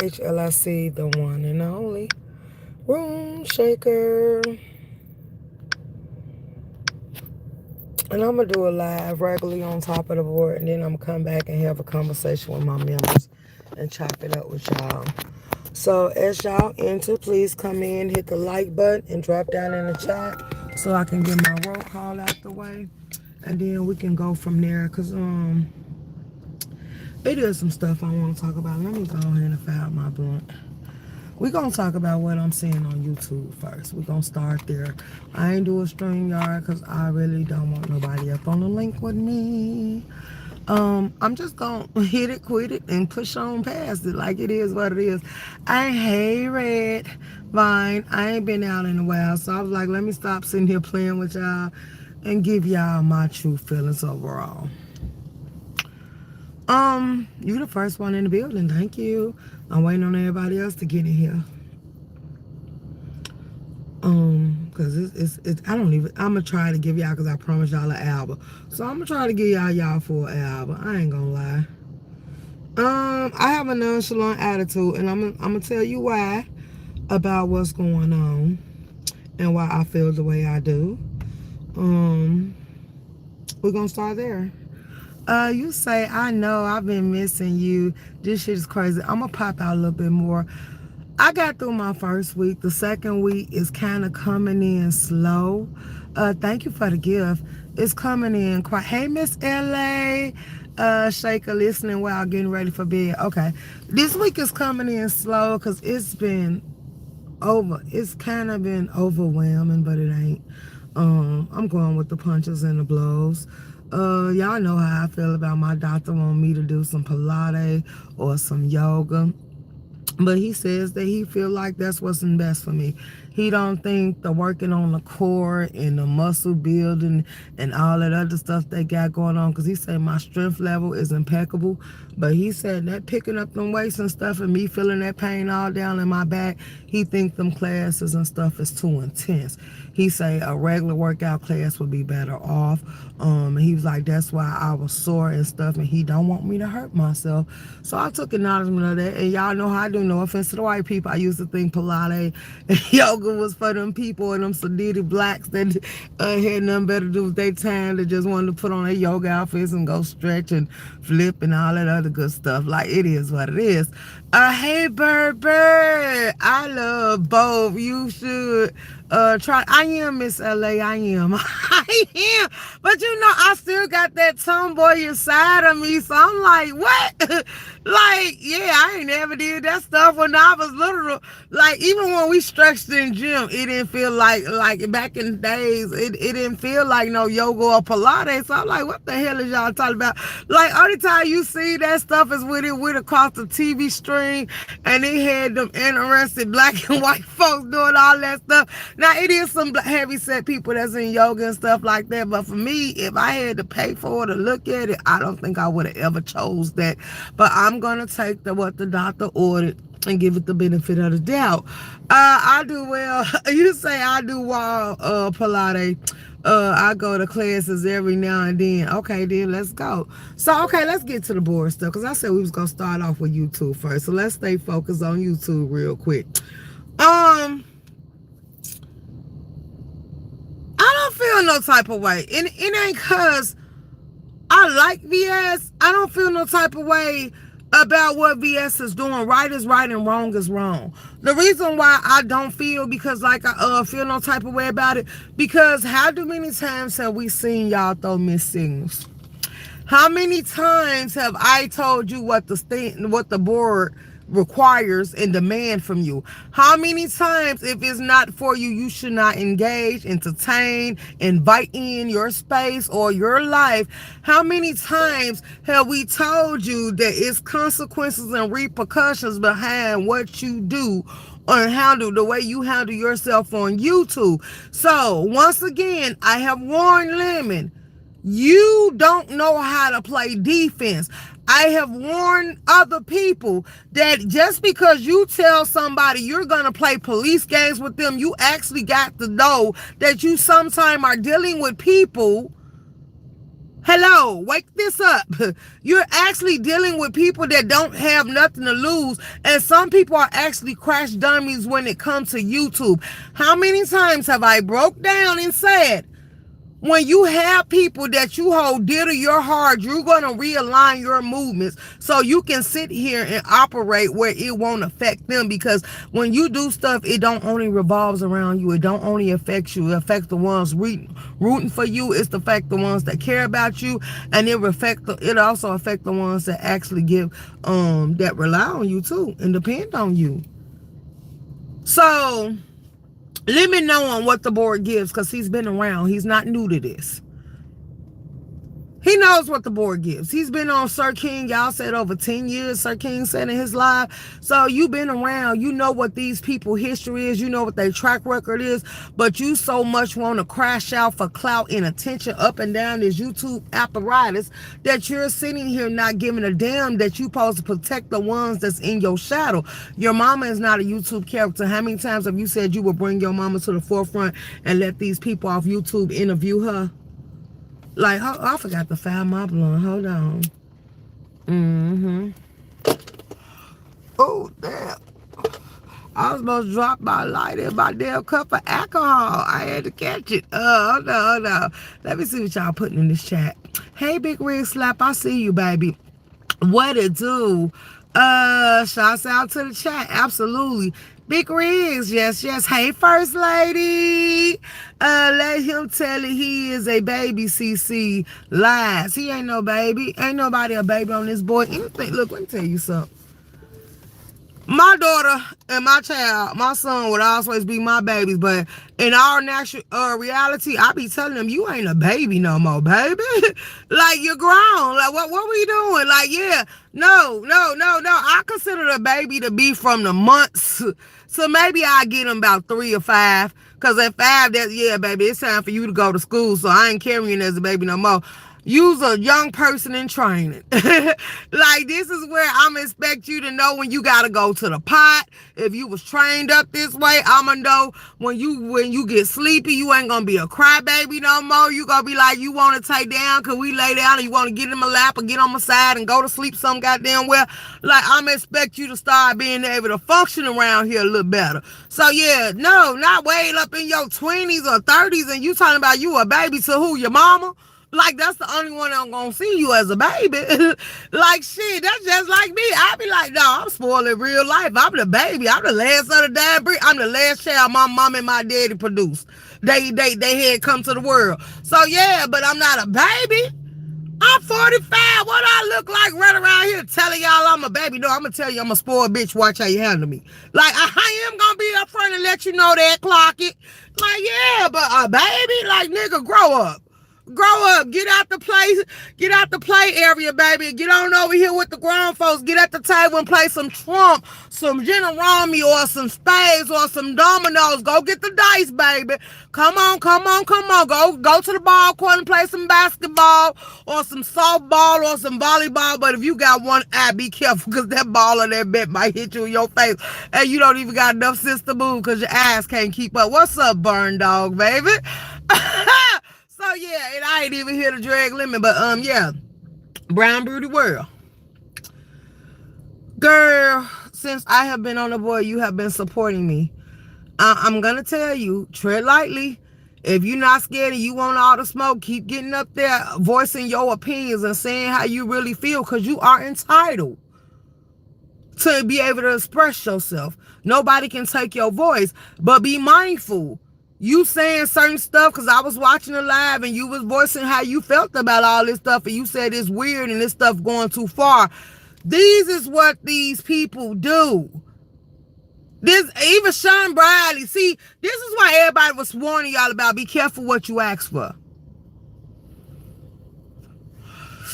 H.L.I.C, the one and only Room Shaker. And I'm going to do a live regularly on top of the board. And then I'm going to come back and have a conversation with my members and chop it up with y'all. So as y'all enter, please come in, hit the like button, and drop down in the chat so I can get my roll call out the way. And then we can go from there. Because it is some stuff I want to talk about. Let me go ahead and file my blunt. We're going to talk about what I'm seeing on YouTube first. We're going to start there. I ain't do a Streamyard because I really don't want nobody up on the link with me. I'm just going to hit it, quit it, and push on past it like it is what it is. Hey, Red Vine. I ain't been out in a while, so I was like, let me stop sitting here playing with y'all and give y'all my true feelings overall. You the first one in the building. Thank you. I'm waiting on everybody else to get in here. Cause it's I don't even, I'm gonna try to give y'all, cause I promised y'all an album. So I'm gonna try to give y'all for an album. I ain't gonna lie. I have a nonchalant attitude, and I'm gonna tell you why about what's going on and why I feel the way I do. We're gonna start there. You say, I know I've been missing you. This shit is crazy. I'm gonna pop out a little bit more. I got through my first week. The second week is kind of coming in slow. Thank you for the gift. It's coming in quite. Hey, Miss L.A. Shaker, listening while getting ready for bed. Okay. This week is coming in slow because it's been over. It's kind of been overwhelming, but it ain't. I'm going with the punches and the blows. Y'all know how I feel about my doctor wanting me to do some pilates or some yoga. But he says that he feel like that's what's best for me. He don't think the working on the core and the muscle building and all that other stuff they got going on, because he said my strength level is impeccable. But he said that picking up them weights and stuff and me feeling that pain all down in my back, he think them classes and stuff is too intense. He say a regular workout class would be better off. And he was like, that's why I was sore and stuff, and he don't want me to hurt myself. So I took acknowledgement of that. And y'all know how I do. No offense to the white people. I used to think Pilates and yoga was for them people and them sedity blacks that had nothing better to do with their time, that just wanted to put on their yoga outfits and go stretch and flip and all that other good stuff. Like, it is what it is. Hey, Bird. I love both. You should try. I am Miss LA. I am. I am. But you know, I still got that tomboy inside of me. So I'm like, what? Like, yeah, I ain't never did that stuff when I was little. Like, even when we stretched in gym, it didn't feel like back in the days, it didn't feel like no yoga or Pilates. So I'm like, what the hell is y'all talking about? Like, only time you see that stuff is with across the TV screen, and they had them interested black and white folks doing all that stuff. Now, it is some heavy set people that's in yoga and stuff like that, but for me, if I had to pay for it or look at it, I don't think I would have ever chose that. But I'm gonna take what the doctor ordered and give it the benefit of the doubt. I do well. You say I do wall Pilates. I go to classes every now and then. Okay, then let's go. So, okay, let's get to the board stuff, because I said we was going to start off with YouTube first. So let's stay focused on YouTube real quick. I don't feel no type of way. And it ain't because I like VS. I don't feel no type of way about what VS is doing. Right is right and wrong is wrong. The reason why I don't feel, because like I feel no type of way about it, because how many times have we seen y'all throw missed signals? How many times have I told you what the board requires and demand from you? How many times, if it's not for you, you should not engage, entertain, invite in your space or your life? How many times have we told you that it's consequences and repercussions behind what you do or handle, the way you handle yourself on YouTube? So once again, I have warned Lemon, you don't know how to play defense. I have warned other people that just because you tell somebody you're going to play police games with them, you actually got to know that you sometimes are dealing with people Hello, wake this up. You're actually dealing with people that don't have nothing to lose. And some people are actually crash dummies when it comes to YouTube. How many times have I broke down and said, when you have people that you hold dear to your heart, you're going to realign your movements so you can sit here and operate where it won't affect them. Because when you do stuff, it don't only revolves around you. It don't only affect you. It affects the ones rooting for you. It's the fact the ones that care about you. And it also affect the ones that actually that rely on you too and depend on you. So let me know on what the board gives, because he's been around. He's not new to this. He knows what the board gives. He's been on Sir King, y'all said, over 10 years, Sir King said in his live. So you've been around. You know what these people's history is. You know what their track record is. But you so much want to crash out for clout and attention up and down this YouTube apparatus that you're sitting here not giving a damn that you're supposed to protect the ones that's in your shadow. Your mama is not a YouTube character. How many times have you said you would bring your mama to the forefront and let these people off YouTube interview her? Like, I forgot to file my blunt. Hold on. Oh, damn. I was supposed to drop my light in my damn cup of alcohol. I had to catch it. Hold on. Let me see what y'all putting in this chat. Hey, Big Rig Slap. I see you, baby. What it do? Shouts out to the chat. Absolutely. Big Riggs, yes. Hey, First Lady. Let him tell it he is a baby, CC. Lies. He ain't no baby. Ain't nobody a baby on this boy. Anything. Look, let me tell you something. My daughter and my child, my son would always be my babies, but in our natural reality, I be telling them, you ain't a baby no more, baby. Like, you're grown. Like, what we doing? Like, yeah, no. I consider a baby to be from the months. So maybe I get them about 3 or 5. Because at 5, yeah, baby, it's time for you to go to school. So I ain't carrying as a baby no more. You's a young person in training. Like, this is where I'm expect you to know when you gotta go to the pot. If you was trained up this way, I'ma know when you get sleepy, you ain't gonna be a crybaby no more. You gonna be like, you wanna take down, cause we lay down, and you wanna get in my lap or get on my side and go to sleep some goddamn well. Like, I'm expect you to start being able to function around here a little better. So yeah, no, not way up in your 20s or 30s and you talking about you a baby to who, your mama? Like, that's the only one I'm gonna see you as a baby. Like, shit, that's just like me. I be like, no, I'm spoiled in real life. I'm the baby. I'm the last of the damn breed. I'm the last child my mom and my daddy produced. They had come to the world. So yeah, but I'm not a baby. I'm 45. What I look like running around here telling y'all I'm a baby? No, I'm gonna tell you I'm a spoiled bitch. Watch how you handle me. Like, I am gonna be up front and let you know that, clock it. Like, yeah, but a baby? Like, nigga, grow up. Grow up. Get out the play area, baby. Get on over here with the grown folks. Get at the table and play some trump, some Generami, or some spades, or some dominoes. Go get the dice, baby. Come on. Go to the ball court and play some basketball, or some softball, or some volleyball. But if you got one eye, be careful, because that ball or that bat might hit you in your face, and you don't even got enough sense to move because your eyes can't keep up. What's up, burn dog, baby? So yeah, and I ain't even here to drag lemon, but yeah, Brown Beauty World. Girl, since I have been on the board, you have been supporting me. I'm gonna tell you, tread lightly. If you're not scared and you want all the smoke, keep getting up there, voicing your opinions and saying how you really feel, because you are entitled to be able to express yourself. Nobody can take your voice, but be mindful. You saying certain stuff, because I was watching it live and you was voicing how you felt about all this stuff, and you said it's weird and this stuff going too far. These is what these people do. This, even Sean Bradley, see, this is why everybody was warning y'all about be careful what you ask for.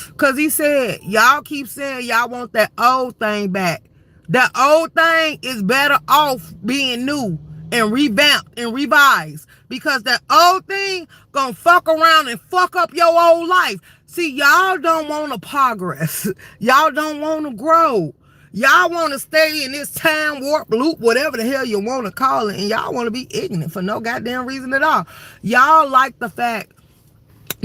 Because he said, y'all keep saying y'all want that old thing back. That old thing is better off being new and revamped and revised, because that old thing gonna fuck around and fuck up your old life. See, y'all don't want to progress. Y'all don't want to grow. Y'all want to stay in this time warp loop, whatever the hell you want to call it, and y'all want to be ignorant for no goddamn reason at all. Y'all like the fact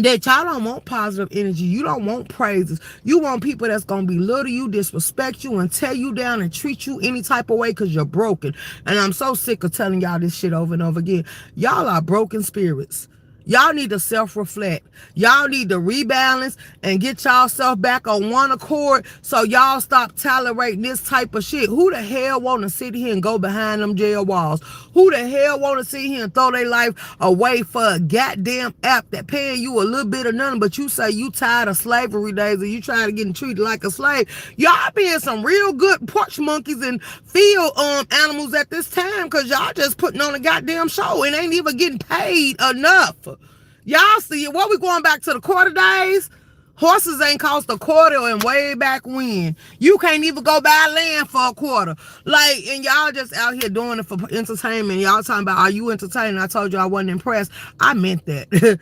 that y'all don't want positive energy. You don't want praises. You want people that's going to belittle you, disrespect you, and tear you down and treat you any type of way because you're broken. And I'm so sick of telling y'all this shit over and over again. Y'all are broken spirits. Y'all need to self-reflect. Y'all need to rebalance and get y'allself back on one accord so y'all stop tolerating this type of shit. Who the hell want to sit here and go behind them jail walls? Who the hell want to sit here and throw their life away for a goddamn app that paying you a little bit of nothing, but you say you tired of slavery days and you trying to get treated like a slave? Y'all being some real good porch monkeys and field animals at this time because y'all just putting on a goddamn show and ain't even getting paid enough. Y'all see it. What, we going back to the quarter days? Horses ain't cost a quarter and way back when. You can't even go buy land for a quarter. Like, and y'all just out here doing it for entertainment. Y'all talking about, are you entertaining? I told you I wasn't impressed. I meant that.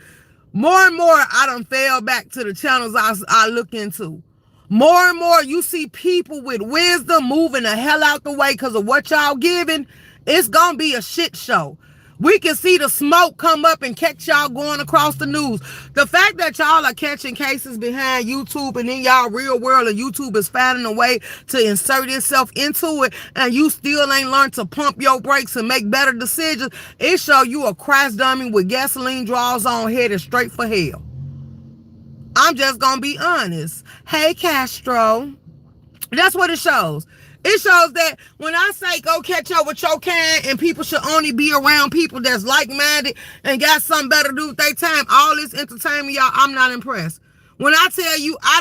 More and more, I done fell back to the channels I look into. More and more, you see people with wisdom moving the hell out the way because of what y'all giving. It's going to be a shit show. We can see the smoke come up and catch y'all going across the news. The fact that y'all are catching cases behind YouTube and in y'all real world and YouTube is finding a way to insert itself into it and you still ain't learned to pump your brakes and make better decisions, it show you a crash dummy with gasoline draws on headed straight for hell. I'm just gonna be honest. Hey, Castro. That's what it shows. It shows that when I say go catch up with your kind and people should only be around people that's like-minded and got something better to do with their time, all this entertainment, y'all, I'm not impressed. When I tell you I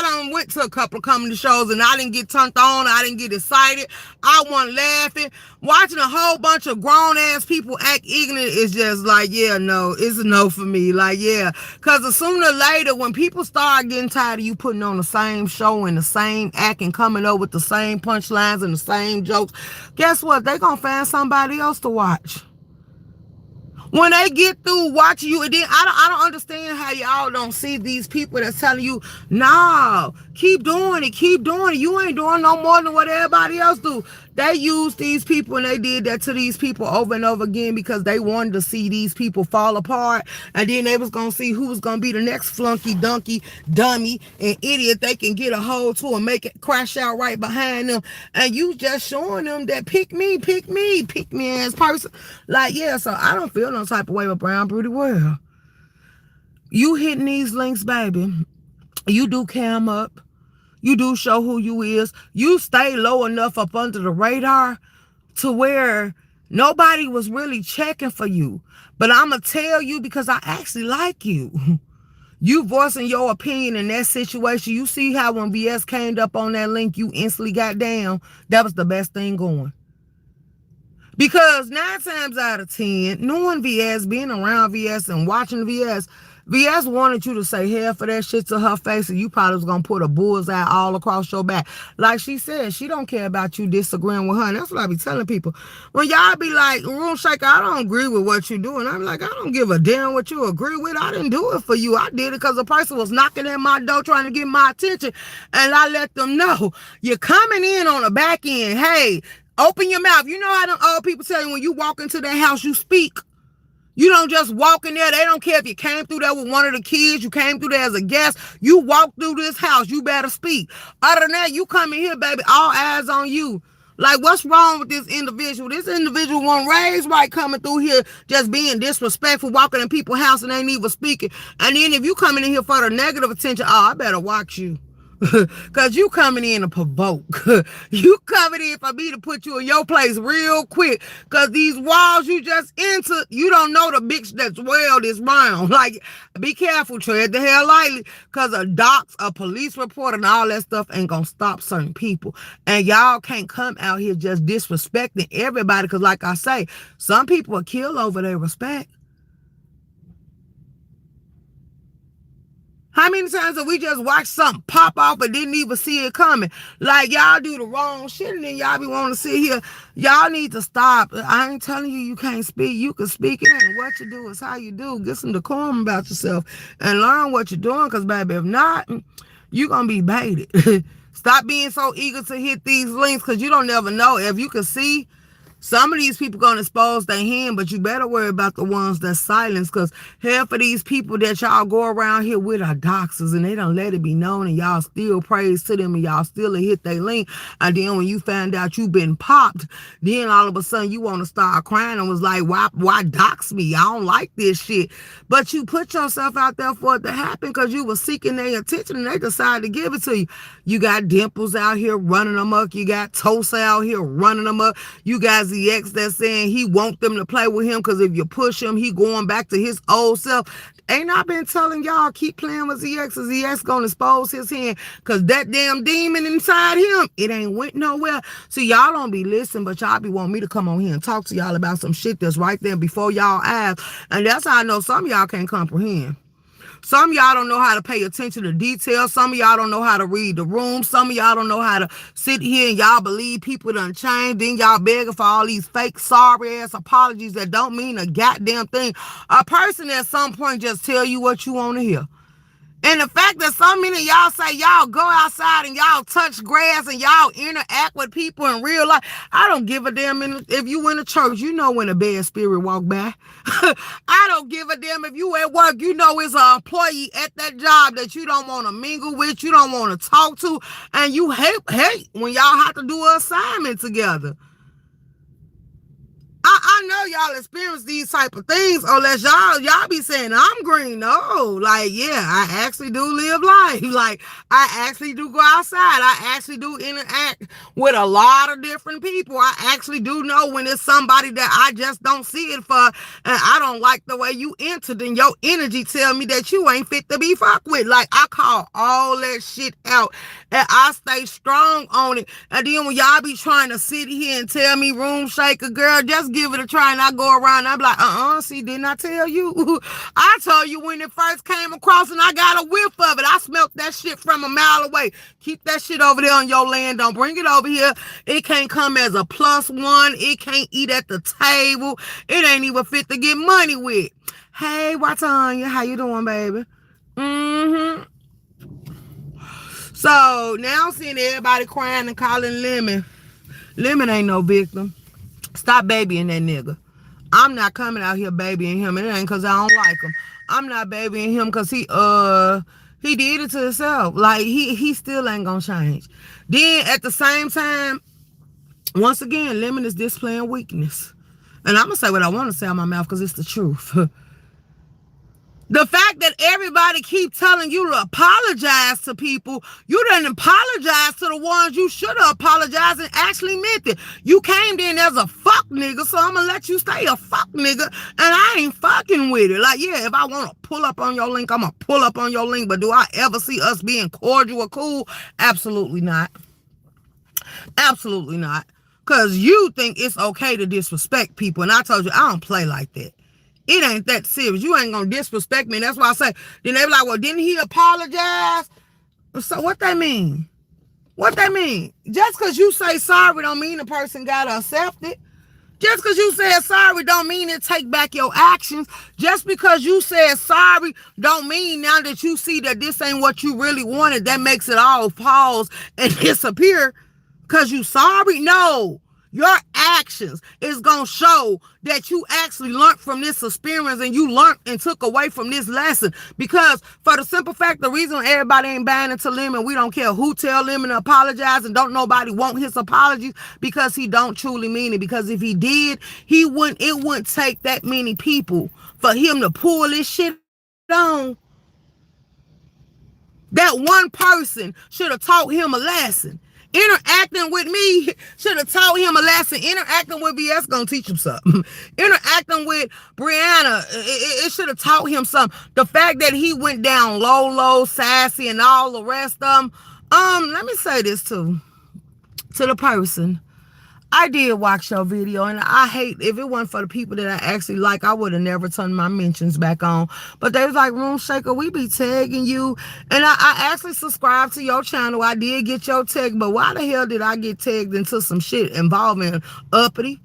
done went to a couple of comedy shows and I didn't get turned on, I didn't get excited, I wasn't laughing. Watching a whole bunch of grown-ass people act ignorant is just like, yeah, no, it's a no for me. Like, yeah, because sooner or later, when people start getting tired of you putting on the same show and the same act and coming up with the same punchlines and the same jokes, guess what? They gonna find somebody else to watch. When they get through watching you, and then I don't understand how y'all don't see these people that's telling you, no, keep doing it, keep doing it. You ain't doing no more than what everybody else do. They used these people and they did that to these people over and over again because they wanted to see these people fall apart. And then they was going to see who was going to be the next flunky, donkey, dummy, and idiot they can get a hold to and make it crash out right behind them. And you just showing them that pick me as person. Like, yeah, so I don't feel no type of way with Brown Beauty World. You hitting these links, baby. You do cam up. You do show who you is. You stay low enough up under the radar to where nobody was really checking for you. But I'm going to tell you because I actually like you. You voicing your opinion in that situation. You see how when VS came up on that link, you instantly got down. That was the best thing going. Because 9 times out of 10, knowing VS, being around VS and watching VS wanted you to say half of that shit to her face and you probably was going to put a bullseye all across your back. Like she said, she don't care about you disagreeing with her. And that's what I be telling people. When y'all be like, Room Shaker, I don't agree with what you doing. I'm like, I don't give a damn what you agree with. I didn't do it for you. I did it because a person was knocking at my door trying to get my attention. And I let them know, you're coming in on the back end. Hey, open your mouth. You know how them old people tell you when you walk into their house, you speak. You don't just walk in there. They don't care if you came through there with one of the kids. You came through there as a guest. You walk through this house. You better speak. Other than that, you come in here, baby, all eyes on you. Like, what's wrong with this individual? This individual wasn't raised right coming through here just being disrespectful, walking in people's house and ain't even speaking. And then if you coming in here for the negative attention, oh, I better watch you. Because you coming in to provoke. You coming in for me to put you in your place real quick. Because these walls you just entered, you don't know the bitch that's well this round. Like, be careful, tread the hell lightly. Because a docs, a police report, and all that stuff ain't going to stop certain people. And y'all can't come out here just disrespecting everybody. Because like I say, some people will kill over their respect. How many times have we just watched something pop off and didn't even see it coming? Like, y'all do the wrong shit and then y'all be wanting to sit here. Y'all need to stop. I ain't telling you you can't speak. You can speak it, and what you do is how you do. Get some decorum about yourself and learn what you're doing, because, baby, if not, you're going to be baited. Stop being so eager to hit these links, because you don't never know. If you can see Some of these people gonna expose their hand, but you better worry about the ones that's silenced, because half of these people that y'all go around here with are doxers, and they don't let it be known, and y'all still praise to them, and y'all still hit their link. And then when you find out you been popped, then all of a sudden you want to start crying and was like, why dox me? I don't like this shit. But you put yourself out there for it to happen because you were seeking their attention, and they decided to give it to you. You got Dimples out here running amok. You got Tosa out here running amok. You got ZX that's saying he want them to play with him because if you push him, he going back to his old self. Ain't I been telling y'all keep playing with ZX, and ZX gonna expose his hand, because that damn demon inside him, it ain't went nowhere. So y'all don't be listening, but y'all be wanting me to come on here and talk to y'all about some shit that's right there before y'all eyes. And that's how I know some of y'all can't comprehend. Some of y'all don't know how to pay attention to details. Some of y'all don't know how to read the room. Some of y'all don't know how to sit here and y'all believe people done changed. Then y'all begging for all these fake sorry ass apologies that don't mean a goddamn thing. A person at some point just tell you what you want to hear. And the fact that so many of y'all say y'all go outside and y'all touch grass and y'all interact with people in real life, I don't give a damn if you in a church, you know when a bad spirit walk by. I don't give a damn if you at work, you know it's an employee at that job that you don't want to mingle with, you don't want to talk to, and you hate when y'all have to do an assignment together. I know y'all experience these type of things, unless y'all be saying I'm green. No, like, yeah, I actually do live life. Like, I actually do go outside. I actually do interact with a lot of different people. I actually do know when it's somebody that I just don't see it for, and I don't like the way you entered, and your energy tell me that you ain't fit to be fucked with. Like, I call all that shit out, and I stay strong on it. And then when y'all be trying to sit here and tell me room shaker, girl, just give it a try. And I go around and I'm like, see, didn't I tell you? I told you when it first came across and I got a whiff of it. I smelt that shit from a mile away. Keep that shit over there on your land. Don't bring it over here. It can't come as a +1. It can't eat at the table. It ain't even fit to get money with. Hey, Watanya, how you doing, baby? So now I'm seeing everybody crying and calling Lemon. Lemon ain't no victim. Stop babying that nigga. I'm not coming out here babying him. And it ain't because I don't like him. I'm not babying him because he did it to himself. Like, he still ain't gonna change. Then at the same time, once again, Lemon is displaying weakness. And I'm gonna say what I want to say out my mouth because it's the truth. The fact that everybody keep telling you to apologize to people, you didn't apologize to the ones you should have apologized and actually meant it. You came in as a fuck nigga, so I'm gonna let you stay a fuck nigga, and I ain't fucking with it. Like, yeah, if I want to pull up on your link, I'm gonna pull up on your link, but do I ever see us being cordial or cool? Absolutely not. Absolutely not. Because you think it's okay to disrespect people, and I told you, I don't play like that. It ain't that serious. You ain't gonna disrespect me. That's why I say, then they be like, well, didn't he apologize? So what that mean? What that mean? Just because you say sorry don't mean the person gotta accept it. Just because you said sorry don't mean it take back your actions. Just because you said sorry don't mean now that you see that this ain't what you really wanted, that makes it all pause and disappear because you sorry. No. Your actions is going to show that you actually learned from this experience and you learned and took away from this lesson. Because for the simple fact, the reason everybody ain't buying into Lemon, we don't care who tell Lemon to apologize, and don't nobody want his apologies because he don't truly mean it. Because if he did, it wouldn't take that many people for him to pull this shit on. That one person should have taught him a lesson. Interacting with me should have taught him a lesson. Interacting with VS gonna teach him something. Interacting with Brianna, it should have taught him something. The fact that he went down low, sassy, and all the rest of them. Let me say this too. To the person. I did watch your video, and I hate, if it wasn't for the people that I actually like, I would have never turned my mentions back on. But they was like, Room Shaker, we be tagging you. And I actually subscribed to your channel. I did get your tag, but why the hell did I get tagged into some shit involving uppity?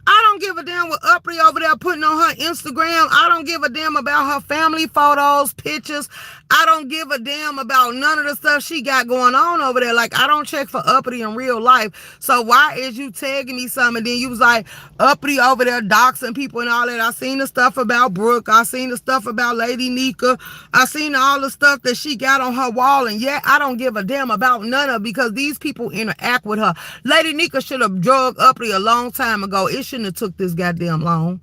I don't don't give a damn what Uppity over there putting on her Instagram. I don't give a damn about her family photos, pictures. I don't give a damn about none of the stuff she got going on over there. Like, I don't check for Uppity in real life. So why is you tagging me something? And then you was like, Uppity over there doxing people and all that. I seen the stuff about Brooke. I seen the stuff about Lady Nika. I seen all the stuff that she got on her wall. And yet I don't give a damn about none of it because these people interact with her. Lady Nika should have drugged Uppity a long time ago. It shouldn't have took this goddamn long.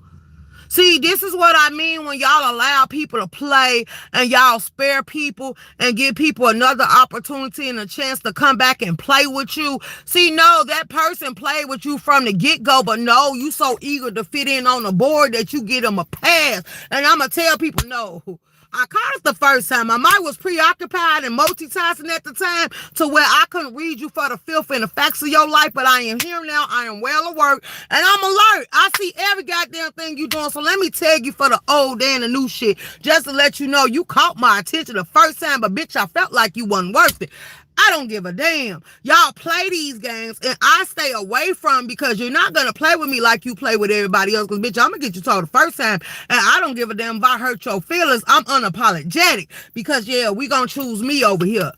See, this is what I mean when y'all allow people to play and y'all spare people and give people another opportunity and a chance to come back and play with you. See, no, that person played with you from the get-go, but no, you so eager to fit in on the board that you get them a pass. And I'm going to tell people, no. I caught it the first time. My mind was preoccupied and multitasking at the time to where I couldn't read you for the filth and the facts of your life, but I am here now. I am well alert, and I'm alert. I see every goddamn thing you doing, so let me tag you for the old and the new shit, just to let you know you caught my attention the first time, but bitch, I felt like you wasn't worth it. I don't give a damn. Y'all play these games, and I stay away from because you're not going to play with me like you play with everybody else. Because, bitch, I'm going to get you told the first time, and I don't give a damn if I hurt your feelings. I'm unapologetic because, yeah, we going to choose me over here.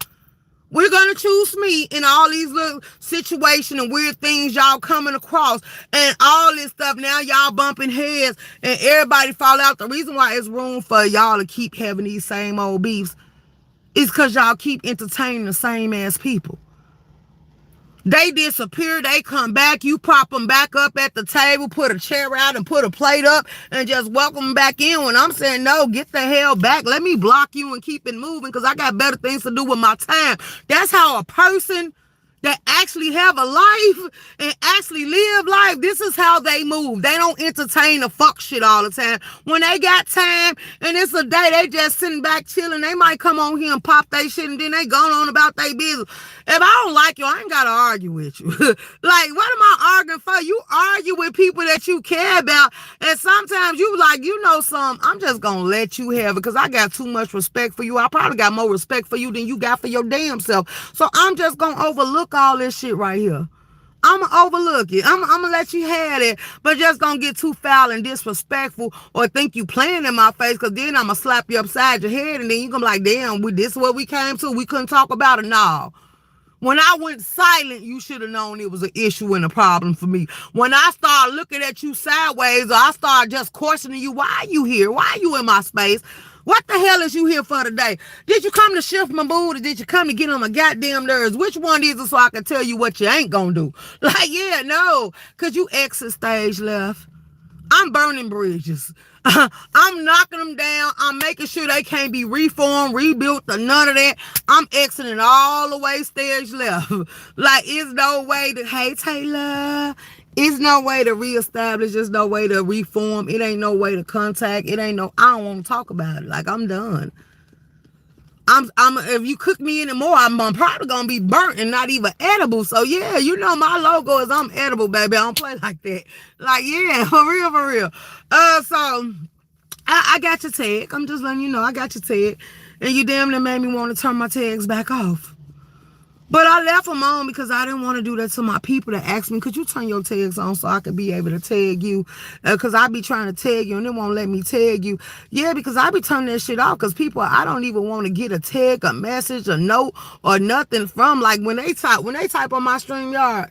We're going to choose me in all these little situations and weird things y'all coming across and all this stuff. Now y'all bumping heads and everybody fall out. The reason why it's room for y'all to keep having these same old beefs is because y'all keep entertaining the same ass people. They disappear, they come back, you prop them back up at the table, put a chair out and put a plate up and just welcome them back in. When I'm saying, no, get the hell back. Let me block you and keep it moving because I got better things to do with my time. That's how a person that actually have a life and actually live life, this is how they move. They don't entertain the fuck shit all the time. When they got time and it's a day, they just sitting back chilling. They might come on here and pop their shit and then they going on about their business. If I don't like you, I ain't got to argue with you. Like, what am I arguing for? You argue with people that you care about, and sometimes you like, you know something, I'm just going to let you have it because I got too much respect for you. I probably got more respect for you than you got for your damn self. So I'm just going to overlook all this shit right here. I'm going to overlook it. I'm going to let you have it, but just going to get too foul and disrespectful or think you playing in my face because then I'm going to slap you upside your head and then you're going to be like, damn, this is what we came to. We couldn't talk about it. No. When I went silent, you should have known it was an issue and a problem for me. When I started looking at you sideways or I started just questioning you, why are you here? Why are you in my space? What the hell is you here for today? Did you come to shift my mood or did you come to get on my goddamn nerves? Which one is it so I can tell you what you ain't gonna do? Like, yeah, no, because you exit stage left. I'm burning bridges. I'm knocking them down. I'm making sure they can't be reformed, rebuilt, or none of that. I'm exiting all the way stage left. Like, it's no way to, hey, Taylor, it's no way to reestablish. There's no way to reform. It ain't no way to contact. It ain't no, I don't want to talk about it. Like, I'm done. If you cook me anymore, I'm probably gonna be burnt and not even edible. So yeah, you know my logo is I'm edible, baby. I don't play like that. Like, yeah, for real, for real. So I got your tag. I'm just letting you know I got your tag, and you damn near made me want to turn my tags back off. But I left them on because I didn't want to do that to my people that asked me, could you turn your tags on so I could be able to tag you? Because I be trying to tag you and they won't let me tag you. Yeah, because I be turning that shit off because people, I don't even want to get a tag, a message, a note, or nothing from. Like when they type on my Streamyard,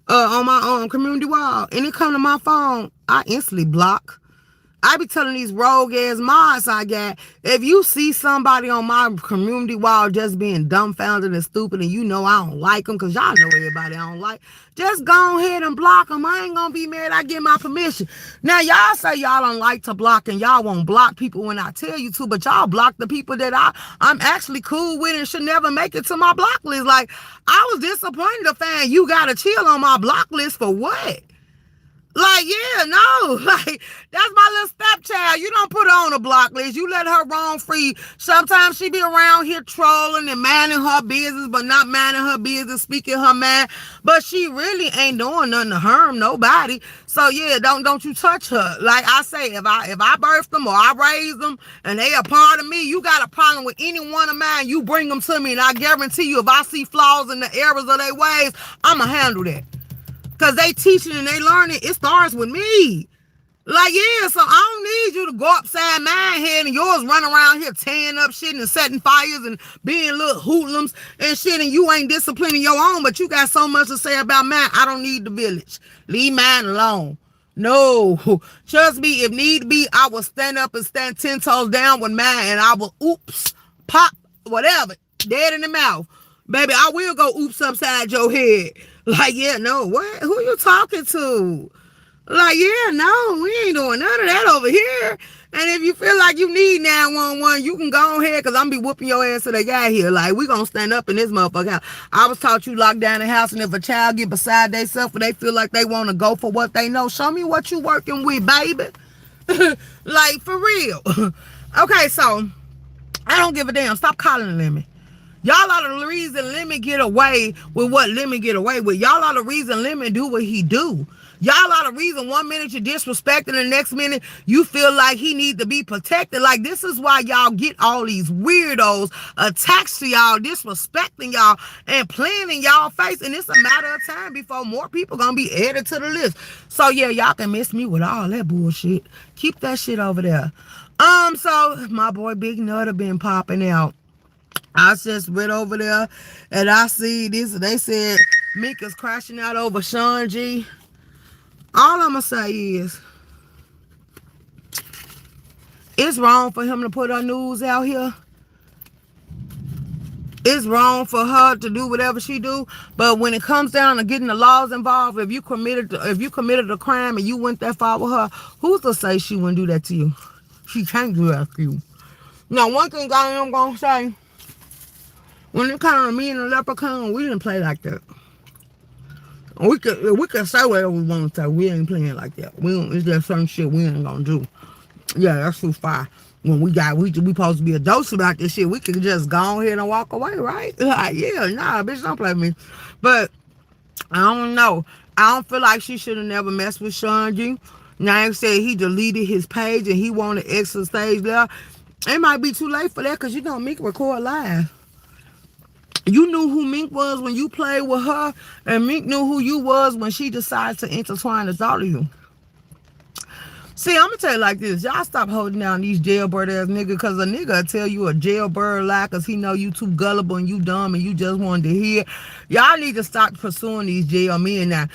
on my community wall, and it come to my phone, I instantly block. I be telling these rogue ass mods I got, if you see somebody on my community wall just being dumbfounded and stupid and you know I don't like them, because y'all know everybody I don't like, just go ahead and block them. I ain't gonna be mad. I get my permission. Now y'all say y'all don't like to block and y'all won't block people when I tell you to, but y'all block the people that I'm actually cool with and should never make it to my block list. Like, I was disappointed to find you gotta chill on my block list for what? Like, yeah, no, like, that's my little stepchild. You don't put her on a block list. You let her roam free. Sometimes she be around here trolling and minding her business, but not minding her business, speaking her mind. But she really ain't doing nothing to harm nobody. So, yeah, don't you touch her. Like I say, if I birthed them or I raised them and they a part of me, you got a problem with any one of mine, you bring them to me. And I guarantee you, if I see flaws in the errors of their ways, I'ma handle that. Because they teaching and they learning. It starts with me. Like, yeah, so I don't need you to go upside my head and yours run around here tearing up shit and setting fires and being little hoodlums and shit, and you ain't disciplining your own, but you got so much to say about mine. I don't need the village. Leave mine alone. No. Trust me, if need be, I will stand up and stand 10 toes down with mine, and I will oops, pop, whatever, dead in the mouth. Baby, I will go oops upside your head. Like, yeah, no, what? Who you talking to? Like, yeah, no, we ain't doing none of that over here. And if you feel like you need 911, you can go ahead, because I'm be whooping your ass till they got here. Like, we gonna stand up in this motherfucker house. I was taught you lock down the house, and if a child get beside themselves or they feel like they want to go for what they know, show me what you working with, baby. Like, for real. Okay, so, I don't give a damn. Stop calling Lemon. Y'all are the reason Lemon get away with what Lemon get away with. Y'all are the reason Lemon do what he do. Y'all are the reason one minute you're disrespecting, the next minute you feel like he need to be protected. Like, this is why y'all get all these weirdos attached to y'all, disrespecting y'all, and playing in y'all face. And it's a matter of time before more people gonna be added to the list. So yeah, y'all can miss me with all that bullshit. Keep that shit over there. So my boy Big Nutter been popping out. I just went over there and I see this. They said Mika's crashing out over Sean G. All I'm going to say is, it's wrong for him to put her news out here. It's wrong for her to do whatever she do. But when it comes down to getting the laws involved, if you committed a crime and you went that far with her, who's to say she wouldn't do that to you? She can't do that to you. Now, one thing I am going to say, when it comes to me and the leprechaun, we didn't play like that. We could say whatever we want to say. We ain't playing like that. We don't. It's just certain shit we ain't gonna do. Yeah, that's too far. When we supposed to be adults about this shit, we could just go ahead and walk away, right? Like, yeah, nah, bitch, don't play with me. But I don't know. I don't feel like she should have never messed with Sean G. Now, like said he deleted his page and he wanted extra stage there. It might be too late for that, because you know Meek record live. You knew who Mink was when you played with her, and Mink knew who you was when she decided to intertwine the thought of you. See, I'm gonna tell you like this. Y'all stop holding down these jailbird ass niggas, because a nigga will tell you a jailbird lie because he know you too gullible and you dumb and you just wanted to hear. Y'all need to stop pursuing these jail men now.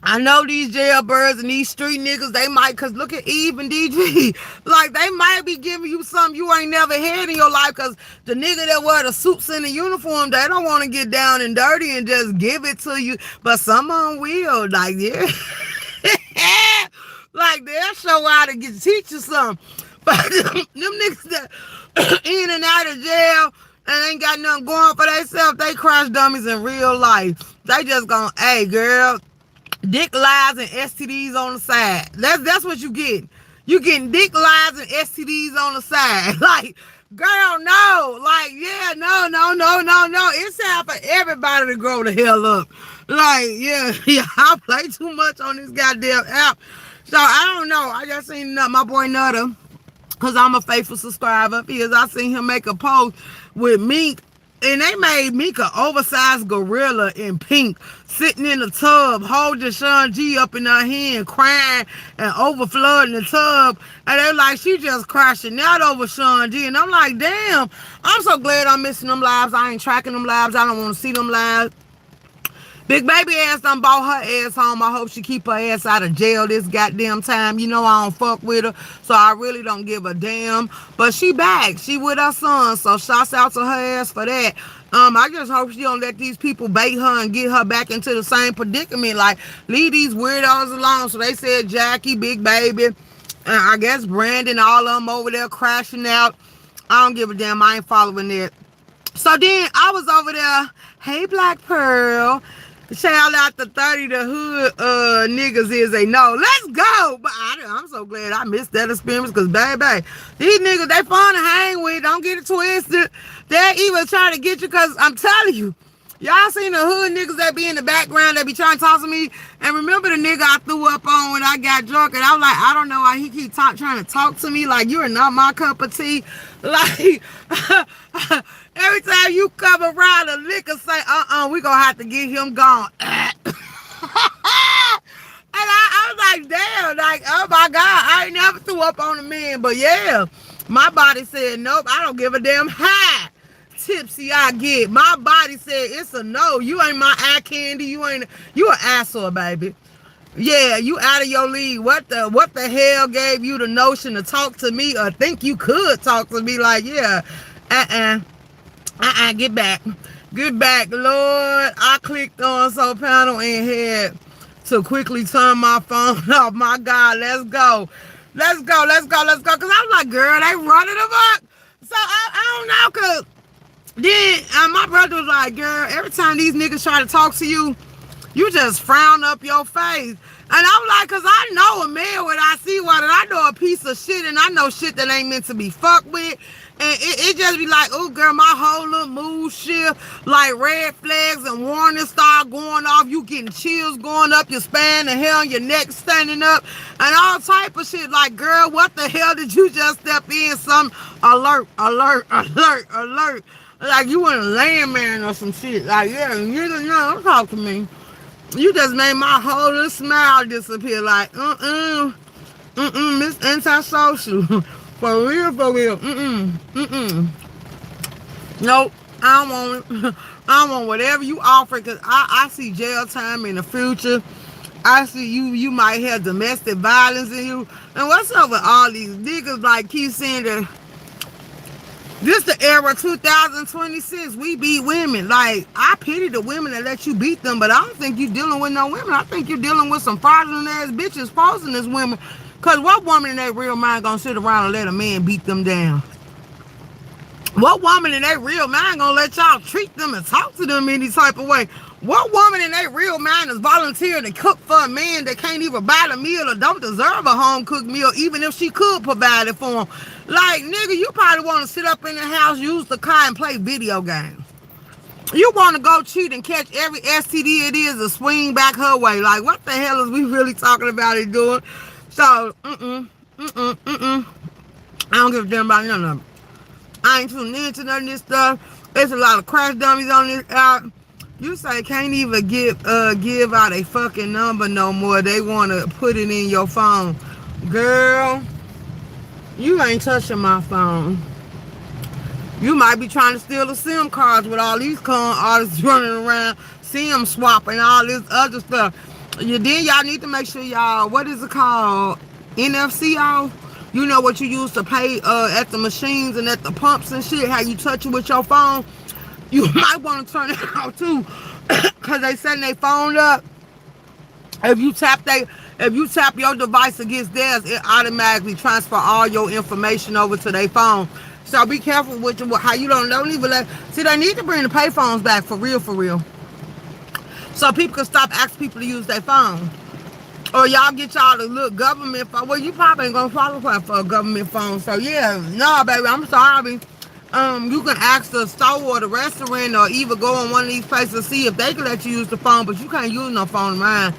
I know these jailbirds and these street niggas, they might, because look at Eve and DG. Like, they might be giving you something you ain't never had in your life, because the nigga that wear the suits and the uniform, they don't want to get down and dirty and just give it to you. But some of them will. Like, yeah. Like, they'll show how to teach you something. But them niggas that in and out of jail and ain't got nothing going for themselves, they crash dummies in real life. They just gonna, hey, girl, dick lies and STDs on the side. That's what you get. You getting dick lies and STDs on the side. Like, girl, no. Like, yeah, no. It's time for everybody to grow the hell up. Like, yeah, I play too much on this goddamn app. So, I don't know. I just seen my boy Nutter, because I'm a faithful subscriber of his. I seen him make a post with Mink, and they made Mink an oversized gorilla in pink, sitting in the tub, holding Sean G up in her hand, crying and overflowing the tub. And they're like, she just crashing out over Sean G. And I'm like, damn, I'm so glad I'm missing them lives. I ain't tracking them lives. I don't want to see them lives. Big baby ass done bought her ass home. I hope she keep her ass out of jail this goddamn time. You know I don't fuck with her, so I really don't give a damn. But she back. She with her son, so shouts out to her ass for that. I just hope she don't let these people bait her and get her back into the same predicament. Like, leave these weirdos alone. So they said Jackie, Big Baby, and I guess Brandon, all of them over there crashing out. I don't give a damn. I ain't following it. So then I was over there. Hey, Black Pearl. Shout out to 30 the hood niggas is they know. Let's go. But I'm so glad I missed that experience, because baby, these niggas, they fun to hang with. Don't get it twisted. They're even trying to get you, because I'm telling you, y'all seen the hood niggas that be in the background that be trying to talk to me. And remember the nigga I threw up on when I got drunk, and I was like, I don't know why he keep trying to talk to me like you are not my cup of tea. Like, every time you come around, a liquor say, we gonna have to get him gone. I was like, damn, like, oh my God, I ain't never threw up on a man. But yeah, my body said, nope, I don't give a damn how tipsy I get. My body said, it's a no. You ain't my eye candy. You an asshole, baby. Yeah, you out of your league. What the hell gave you the notion to talk to me or think you could talk to me? Like, yeah, get back. Get back, Lord. I clicked on so panel and had to quickly turn my phone off. My God, let's go. Let's go, let's go, let's go. Because I was like, girl, they running them up. So I don't know, because then my brother was like, girl, every time these niggas try to talk to you, you just frown up your face. And I'm like, because I know a man when I see one, and I know a piece of shit, and I know shit that ain't meant to be fucked with. And it just be like, oh, girl, my whole little mood shift, like red flags and warnings start going off. You getting chills going up your spine, the hair on your neck standing up, and all type of shit. Like, girl, what the hell did you just step in? Some alert, alert, alert, alert. Like you in a landman or some shit. Like, yeah, you don't talk to me. You just made my whole little smile disappear. Like, Miss Antisocial. For real, for real. Nope, I don't want it. I want whatever you offer, because I see jail time in the future. I see you might have domestic violence in you. And what's up with all these niggas like keep saying that this the era 2026. We beat women. Like, I pity the women that let you beat them, but I don't think you dealing with no women. I think you're dealing with some fraudulent ass bitches posing as women. Cause what woman in their real mind gonna sit around and let a man beat them down? What woman in their real mind gonna let y'all treat them and talk to them any type of way? What woman in their real mind is volunteering to cook for a man that can't even buy the meal or don't deserve a home cooked meal, even if she could provide it for him? Like, nigga, you probably want to sit up in the house, use the car, and play video games. You want to go cheat and catch every STD it is to swing back her way. Like, what the hell is we really talking about it doing? So, I don't give a damn about none of it. I ain't tuning into none of this stuff. There's a lot of crash dummies on this app. You say can't even give out a fucking number no more. They want to put it in your phone. Girl, you ain't touching my phone. You might be trying to steal the SIM cards with all these con artists running around, SIM swapping, all this other stuff. Then y'all need to make sure y'all, what is it called? NFC off? You know what you use to pay at the machines and at the pumps and shit, how you touch it with your phone? You might want to turn it out too, because they setting their phone up. If you tap your device against theirs, it automatically transfer all your information over to their phone. So be careful with how you don't even let. See, they need to bring the pay phones back for real, so people can stop asking people to use their phone. Or y'all get y'all to look government phone. Well, you probably ain't gonna qualify for a government phone. So yeah, no, baby, I'm sorry. You can ask the store or the restaurant or even go on one of these places to see if they can let you use the phone, but you can't use no phone of mine.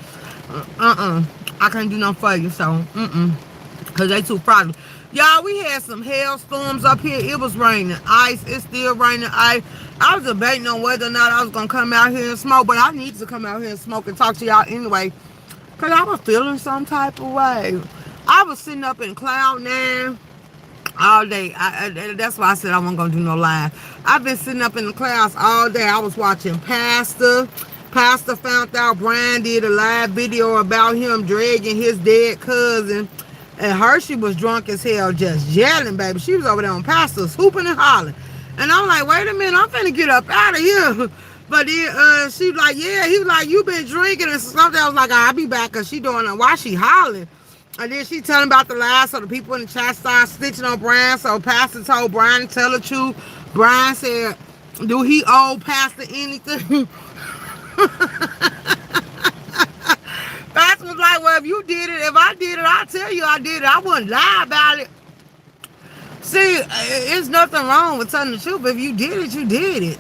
I can't do nothing for you, so because they too fraudulent. Y'all, we had some hailstorms up here. It was raining ice. It's still raining ice. I was debating on whether or not I was gonna come out here and smoke, but I need to come out here and smoke and talk to y'all anyway, because I was feeling some type of way. I was sitting up in Cloud 9 all day. That's why I said I wasn't going to do no live. I've been sitting up in the clouds all day. I was watching Pastor. Pastor found out Brian did a live video about him dragging his dead cousin. And Hershey was drunk as hell, just yelling, baby. She was over there on Pastor's hooping and hollering. And I'm like, wait a minute, I'm finna get up out of here. But then she was like, yeah, he was like, you been drinking and something. I was like, I'll be back, because she doing it. Why she hollering? And then she telling about the lies, so the people in the chat started snitching on Brian. So Pastor told Brian to tell the truth. Brian said, do he owe Pastor anything? Pastor was like, well, if you did it, if I did it, I'll tell you I did it. I wouldn't lie about it. See, it's nothing wrong with telling the truth. If you did it, you did it.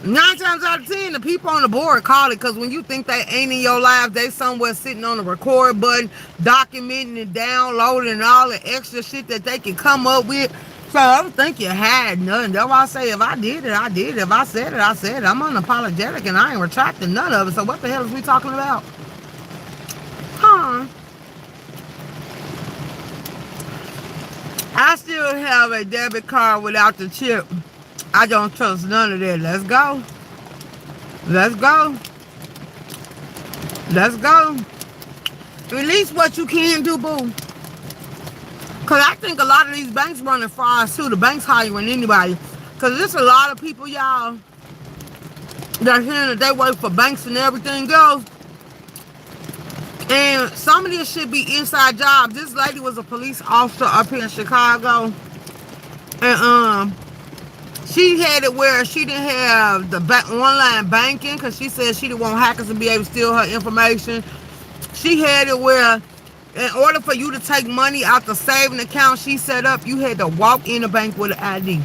9 times out of 10, the people on the board call it, because when you think they ain't in your life, they somewhere sitting on the record button, documenting and downloading and all the extra shit that they can come up with. So I don't think you had nothing. That's why I say, if I did it, I did it. If I said it, I said it. I'm unapologetic and I ain't retracting none of it. So what the hell is we talking about? I still have a debit card without the chip. I don't trust none of that. Let's go. Let's go. Let's go. Release what you can do, boo. Because I think a lot of these banks running frauds too. The banks hiring anybody. Because there's a lot of people, y'all, that hearing that they work for banks and everything else. And some of this should be inside jobs. This lady was a police officer up here in Chicago. And she had it where she didn't have the online banking because she said she didn't want hackers to be able to steal her information. She had it where in order for you to take money out the saving account she set up, you had to walk in the bank with an ID.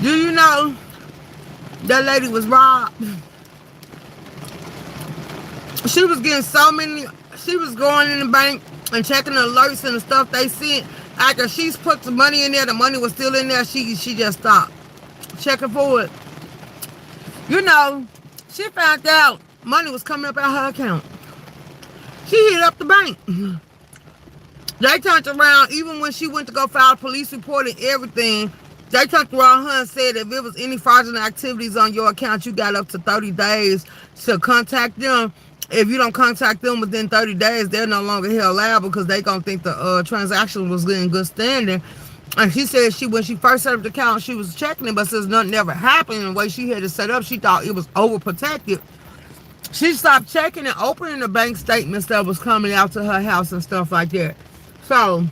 Do you know that lady was robbed? She was getting so many, she was going in the bank and checking the alerts and the stuff they sent. After she's put the money in there, the money was still in there, she just stopped checking for it. You know, she found out money was coming up out her account. She hit up the bank. They turned around, even when she went to go file a police report and everything, they turned around her and said if it was any fraudulent activities on your account, you got up to 30 days to contact them. If you don't contact them within 30 days, they're no longer held liable because they gonna think the transaction was in good standing. And she said when she first set up the account, she was checking it, but since nothing ever happened, the way she had it set up, she thought it was overprotected. She stopped checking and opening the bank statements that was coming out to her house and stuff like that. So,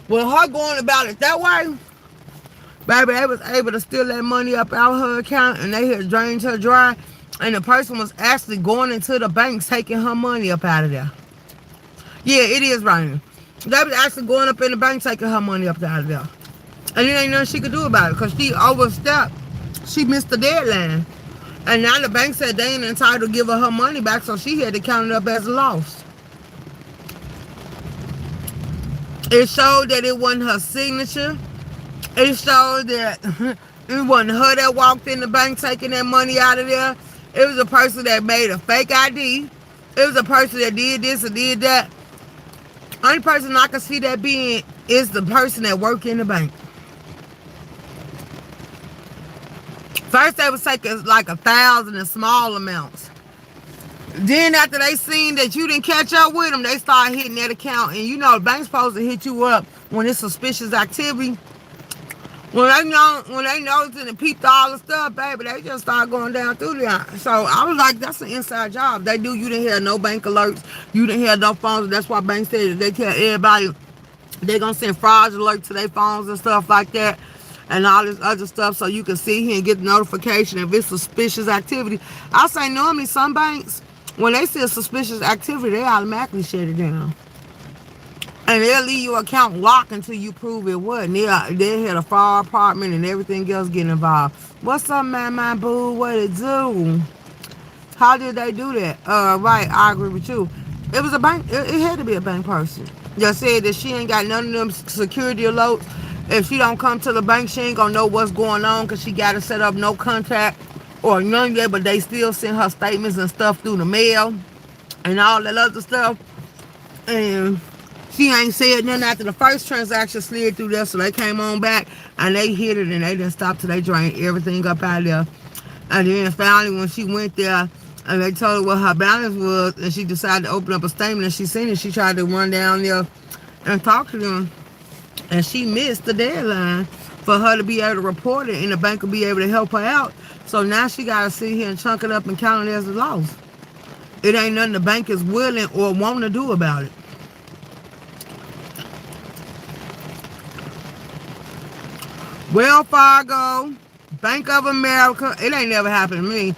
with her going about it that way, baby, they was able to steal that money up out her account and they had drained her dry. And the person was actually going into the bank taking her money up out of there. Yeah, it is raining. They was actually going up in the bank taking her money up out of there. And there ain't nothing she could do about it because she overstepped. She missed the deadline. And now the bank said they ain't entitled to give her money back, so she had to count it up as a loss. It showed that it wasn't her signature. It showed that it wasn't her that walked in the bank taking that money out of there. It was a person that made a fake ID. It was a person that did this and did that. Only person I can see that being is the person that worked in the bank. First they was taking like 1,000 in small amounts. Then after they seen that you didn't catch up with them, they started hitting that account. And you know the bank's supposed to hit you up when it's suspicious activity. When they noticed and peeped all the stuff, baby, they just started going down through there. So I was like, that's an inside job. They do. You didn't hear no bank alerts. You didn't hear no phones. That's why banks said they tell everybody they're going to send fraud alerts to their phones and stuff like that and all this other stuff so you can see here and get the notification if it's suspicious activity. I say normally some banks, when they see a suspicious activity, they automatically shut it down. And they'll leave your account locked until you prove it wasn't. They had a fire department and everything else getting involved. What's up, my boo? What it do? How did they do that? Right, I agree with you. It was a bank. It had to be a bank person. Just said that she ain't got none of them security alerts. If she don't come to the bank, she ain't gonna know what's going on because she got to set up no contact or none of that. But they still send her statements and stuff through the mail and all that other stuff. And she ain't said nothing after the first transaction slid through there, so they came on back and they hit it and they didn't stop till they drained everything up out of there. And then finally when she went there and they told her what her balance was and she decided to open up a statement and she seen it, she tried to run down there and talk to them. And she missed the deadline for her to be able to report it and the bank will be able to help her out. So now she got to sit here and chunk it up and count it as a loss. It ain't nothing the bank is willing or wanting to do about it. Wells Fargo, Bank of America, it ain't never happened to me.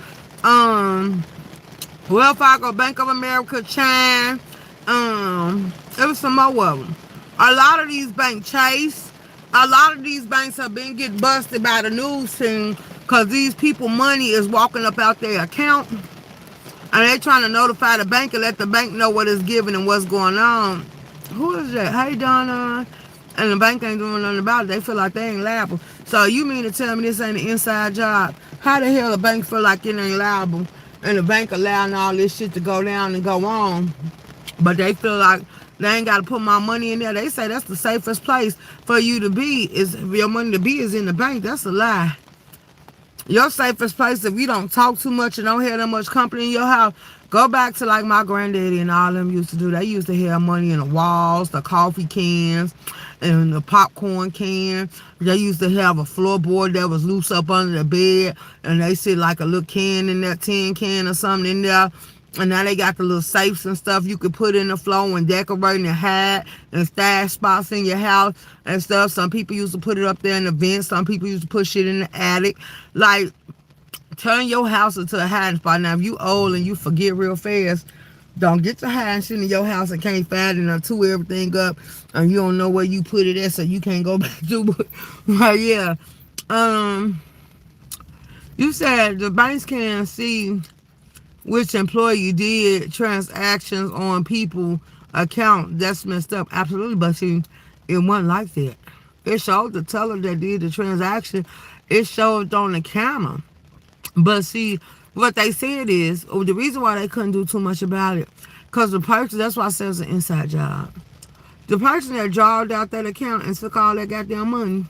Wells Fargo, Bank of America, Chime, there was some more of them. A lot of these banks, Chase, a lot of these banks have been getting busted by the news team because these people money is walking up out their account and they trying to notify the bank and let the bank know what it's giving and what's going on. Who is that? Hey, Donna. And the bank ain't doing nothing about it. They feel like they ain't liable. So you mean to tell me this ain't an inside job? How the hell the bank feel like it ain't liable and the bank allowing all this shit to go down and go on? But they feel like They ain't got to put my money in there. They say that's the safest place for you to be, is your money to be is in the bank. That's a lie. Your safest place, if you don't talk too much and don't have that much company in your house, go back to like my granddaddy and all them used to do. They used to have money in the walls, the coffee cans, and the popcorn can. They used to have a floorboard that was loose up under the bed, and they sit like a little can in that tin can or something in there. And now they got the little safes and stuff you could put in the floor and decorate and hide and stash spots in your house and stuff. Some people used to put it up there in the vent. Some people used to put shit in the attic. Like, turn your house into a hiding spot. Now, if you old and you forget real fast, don't get to hiding shit in your house and can't find it until everything up and you don't know where you put it at, so you can't go back to it. But yeah. You said the banks can see which employee did transactions on people account. That's messed up. Absolutely. But see, it wasn't like that. It showed the teller that did the transaction. It showed on the camera. But see, what they said is, the reason why they couldn't do too much about it, because the person, that's why I said it's an inside job. The person that drawed out that account and took all that goddamn money,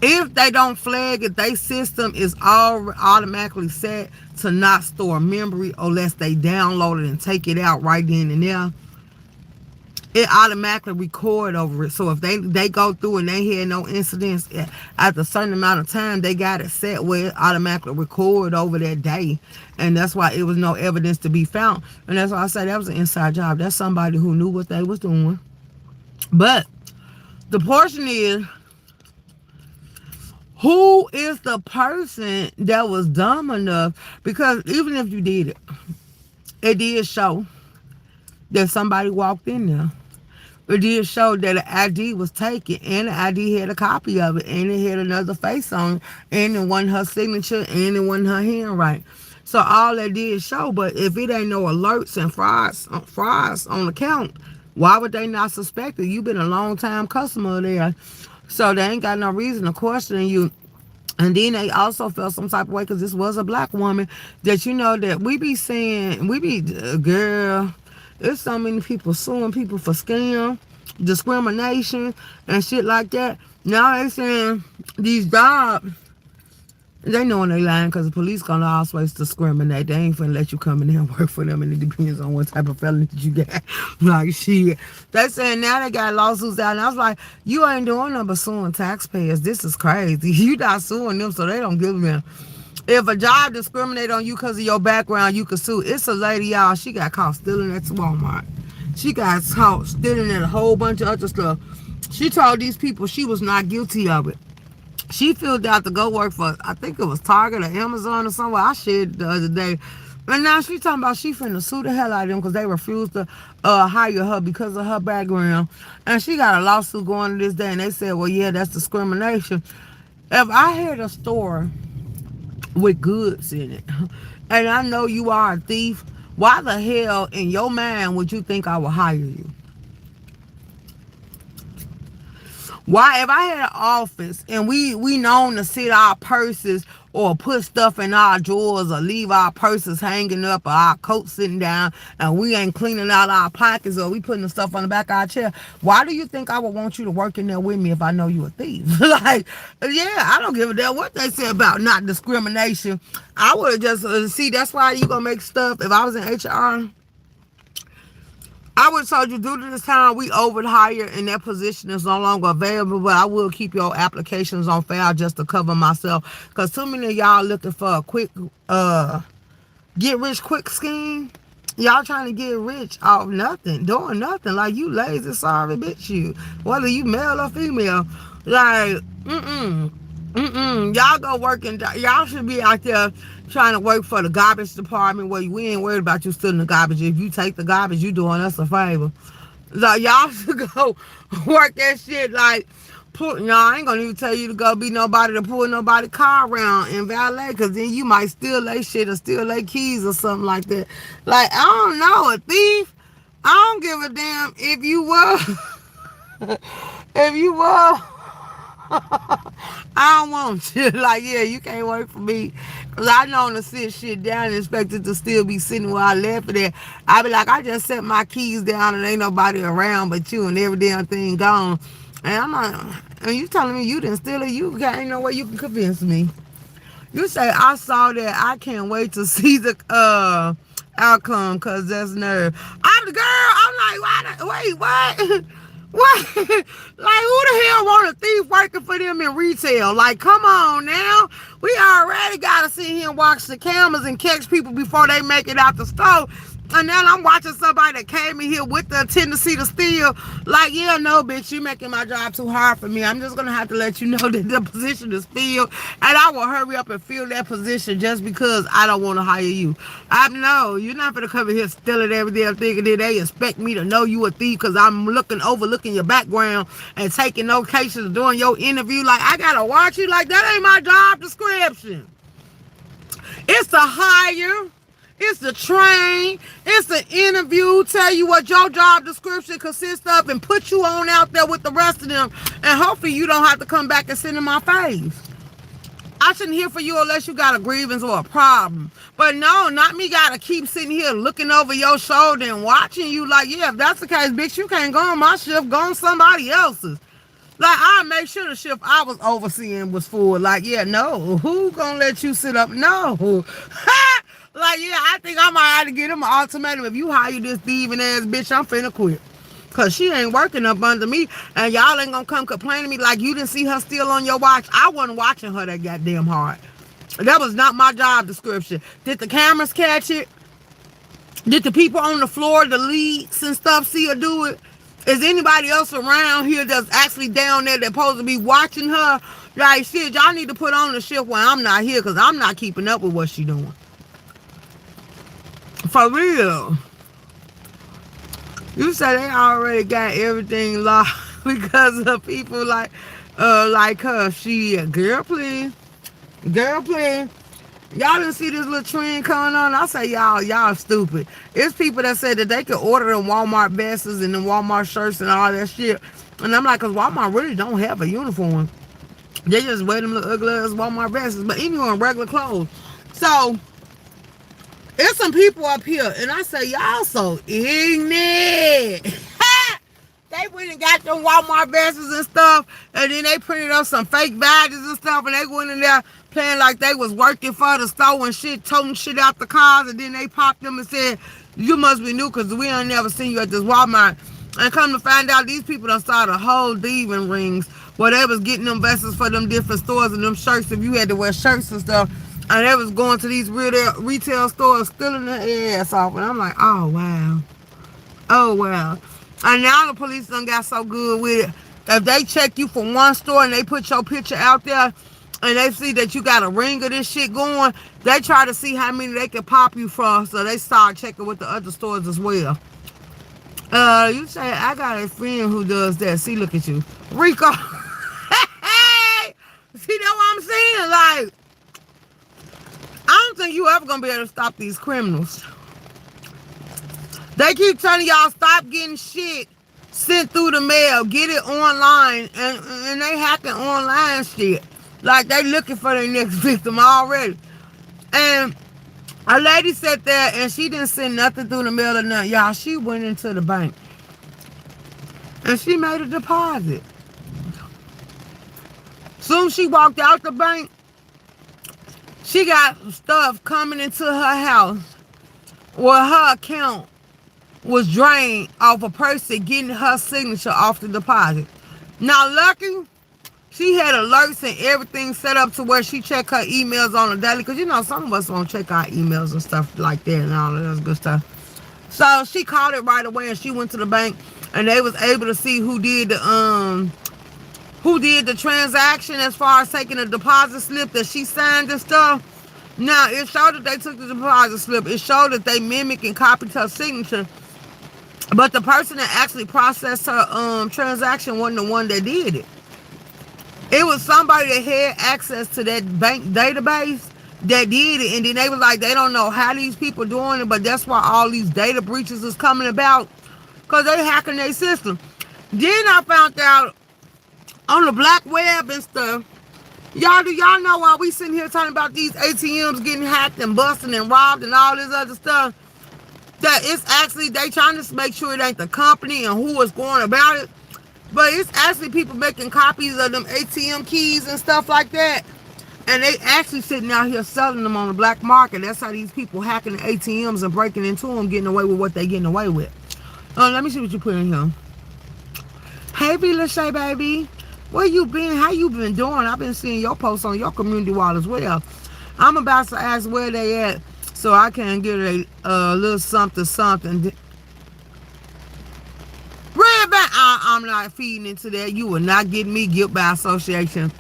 if they don't flag it, their system is all automatically set to not store memory unless they download it and take it out right then and there. It automatically record over it. So if they go through and they had no incidents after a certain amount of time, they got it set where it automatically record over that day. And that's why it was no evidence to be found. And that's why I say that was an inside job. That's somebody who knew what they was doing. But the portion is, who is the person that was dumb enough? Because even if you did it, it did show that somebody walked in there. It did show that an ID was taken, and the ID had a copy of it, and it had another face on it, and it wasn't her signature, and it wasn't her handwriting. So all that did show. But if it ain't no alerts and frauds on account, why would they not suspect it? You've been a long time customer there. So they ain't got no reason to question you. And then they also felt some type of way because this was a black woman that, you know, that we be saying, girl, there's so many people suing people for scam, discrimination, and shit like that. Now they saying these jobs, they knowing they lying because the police gonna always discriminate. They ain't finna let you come in there and work for them, and it depends on what type of felony that you got. Like, shit. They saying now they got lawsuits out, and I was like, you ain't doing nothing but suing taxpayers. This is crazy. You not suing them, so they don't give them. If a job discriminate on you because of your background, you can sue. It's a lady, y'all. She got caught stealing at Walmart. She got caught stealing at a whole bunch of other stuff. She told these people she was not guilty of it. She filled out to go work for, I think it was Target or Amazon or somewhere. I shared it the other day. And now she talking about she finna sue the hell out of them because they refused to hire her because of her background. And she got a lawsuit going to this day. And they said, well, yeah, that's discrimination. If I had a store with goods in it, and I know you are a thief, why the hell in your mind would you think I would hire you? Why, if I had an office and we known to sit our purses or put stuff in our drawers or leave our purses hanging up or our coats sitting down and we ain't cleaning out our pockets or we putting the stuff on the back of our chair, why do you think I would want you to work in there with me if I know you a thief? Like, yeah, I don't give a damn what they say about not discrimination. I would have just, see, that's why you gonna make stuff. If I was in HR, I would have told you, due to this time, we overhired and that position is no longer available, but I will keep your applications on file just to cover myself. Because too many of y'all looking for a quick, get rich quick scheme. Y'all trying to get rich off nothing, doing nothing. Like, you lazy, sorry bitch you. Whether you male or female. Like, y'all go work and y'all should be out there trying to work for the garbage department where we ain't worried about you stealing the garbage. If you take the garbage, you doing us a favor. Like, y'all should go work that shit. Like, I ain't gonna even tell you to go be nobody to pull nobody car around and valet, because then you might steal their shit or steal their keys or something like that. Like, I don't know, a thief, I don't give a damn if you were if you were I don't want you. Like, yeah, you can't work for me. Because I know to sit shit down and expect it to still be sitting where I left it at. I be like, I just set my keys down and ain't nobody around but you and every damn thing gone. And I'm like, and you telling me you didn't steal it? You ain't no way you can convince me. You say I saw that. I can't wait to see the outcome because that's nerve. I'm the girl. I'm like, wait, what? What? Like, who the hell want a thief working for them in retail? Like, come on now. We already got to sit here and watch the cameras and catch people before they make it out the store. And then I'm watching somebody that came in here with the tendency to steal. Like, yeah, no, bitch, you making my job too hard for me. I'm just going to have to let you know that the position is filled. And I will hurry up and fill that position just because I don't want to hire you. I know, you're not going to come in here stealing every damn thing. And then they expect me to know you a thief because I'm overlooking your background and taking notations during your interview. Like, I got to watch you. Like, that ain't my job description. It's to hire. It's the train. It's the interview. Tell you what your job description consists of and put you on out there with the rest of them. And hopefully you don't have to come back and sit in my face. I shouldn't hear for you unless you got a grievance or a problem. But no, not me gotta keep sitting here looking over your shoulder and watching you. Like, yeah, if that's the case, bitch, you can't go on my shift. Go on somebody else's. Like, I make sure the shift I was overseeing was full. Like, yeah, no. Who gonna let you sit up? No. Like, yeah, I think I might have to get him an ultimatum. If you hire this thieving ass bitch, I'm finna quit. Cause she ain't working up under me. And y'all ain't gonna come complain to me like you didn't see her still on your watch. I wasn't watching her that goddamn hard. That was not my job description. Did the cameras catch it? Did the people on the floor, the leads and stuff, see her do it? Is anybody else around here that's actually down there that's supposed to be watching her? Like, shit, y'all need to put on the shift when I'm not here because I'm not keeping up with what she doing. For real. You say they already got everything locked because of people like her. She, girl, please. Girl, please. Y'all didn't see this little trend coming on? I say y'all stupid. It's people that said that they could order them Walmart vests and them Walmart shirts and all that shit. And I'm like, because Walmart really don't have a uniform. They just wear them little ugly ass Walmart vests. But even in regular clothes. So, there's some people up here. And I say, y'all so ignorant. They went and got them Walmart vests and stuff. And then they printed up some fake badges and stuff. And they went in there playing like they was working for the store and shit, toting shit out the cars, and then they popped them and said, you must be new because we ain't never seen you at this Walmart. And come to find out, these people done started whole thieving rings where they was getting them vessels for them different stores and them shirts if you had to wear shirts and stuff. And they was going to these retail stores stealing their ass off. And I'm like, oh, wow. Oh, wow. And now the police done got so good with it. If they check you from one store and they put your picture out there, and they see that you got a ring of this shit going, they try to see how many they can pop you from, so they start checking with the other stores as well. You say, I got a friend who does that. See, look at you. Rico. Hey! See, that's what I'm saying? Like, I don't think you ever gonna be able to stop these criminals. They keep telling y'all, stop getting shit sent through the mail. Get it online. And they hacking online shit. Like, they looking for their next victim already. And a lady sat there and she didn't send nothing through the mail or nothing. Y'all, she went into the bank. And she made a deposit. Soon she walked out the bank, she got stuff coming into her house where her account was drained off a person getting her signature off the deposit. Now, lucky, she had alerts and everything set up to where she checked her emails on a daily. Because, you know, some of us won't check our emails and stuff like that and all of that good stuff. So she called it right away and she went to the bank and they was able to see who did the transaction as far as taking the deposit slip that she signed and stuff. Now, it showed that they took the deposit slip. It showed that they mimicked and copied her signature. But the person that actually processed her transaction wasn't the one that did it. It was somebody that had access to that bank database that did it. And then they was like, they don't know how these people doing it, but that's why all these data breaches is coming about. Because they hacking their system. Then I found out on the black web and stuff. Y'all, do y'all know why we sitting here talking about these ATMs getting hacked and busted and robbed and all this other stuff? That it's actually, they trying to make sure it ain't the company and who is going about it. But it's actually people making copies of them ATM keys and stuff like that. And they actually sitting out here selling them on the black market. That's how these people hacking the ATMs and breaking into them, getting away with what they getting away with. Let me see what you put in here. Hey, Lachey, baby. Where you been? How you been doing? I've been seeing your posts on your community wall as well. I'm about to ask where they at so I can get a little something, something. Red back. I'm not feeding into that. You will not get me guilt by association.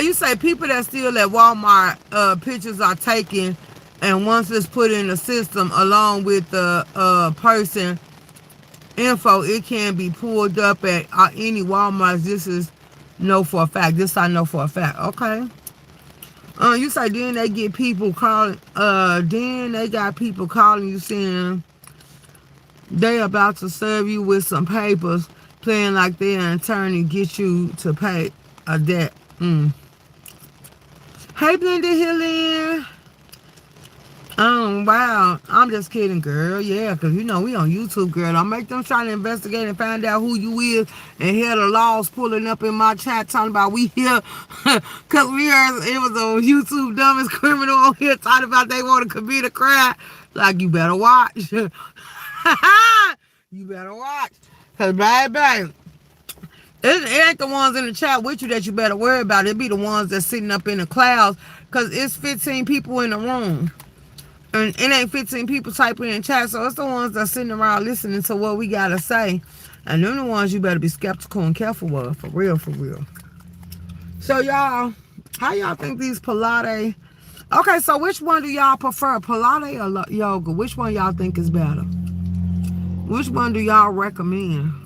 You say people that steal at Walmart, pictures are taken, and once it's put in the system along with the person info, it can be pulled up at any Walmart. This is know for a fact. This I know for a fact. Okay. You say then they get people calling. Then they got people calling you saying they about to serve you with some papers, playing like they're an attorney, get you to pay a debt. Hey, Blended Hillian. Oh, wow. I'm just kidding, girl. Yeah, because you know we on YouTube, girl. Don't make them try to investigate and find out who you is and hear the laws pulling up in my chat talking about we here. Because we heard it was a YouTube dumbest criminal on here talking about they want to commit a crime. Like, you better watch. You better watch. Because, baby, it ain't the ones in the chat with you that you better worry about. It be the ones that's sitting up in the clouds because it's 15 people in the room. And it ain't 15 people typing in chat, so it's the ones that's sitting around listening to what we got to say. And they're the ones you better be skeptical and careful of, for real, for real. So, y'all, how y'all think these Pilates... Okay, so which one do y'all prefer, Pilates or yoga? Which one y'all think is better? Which one do y'all recommend?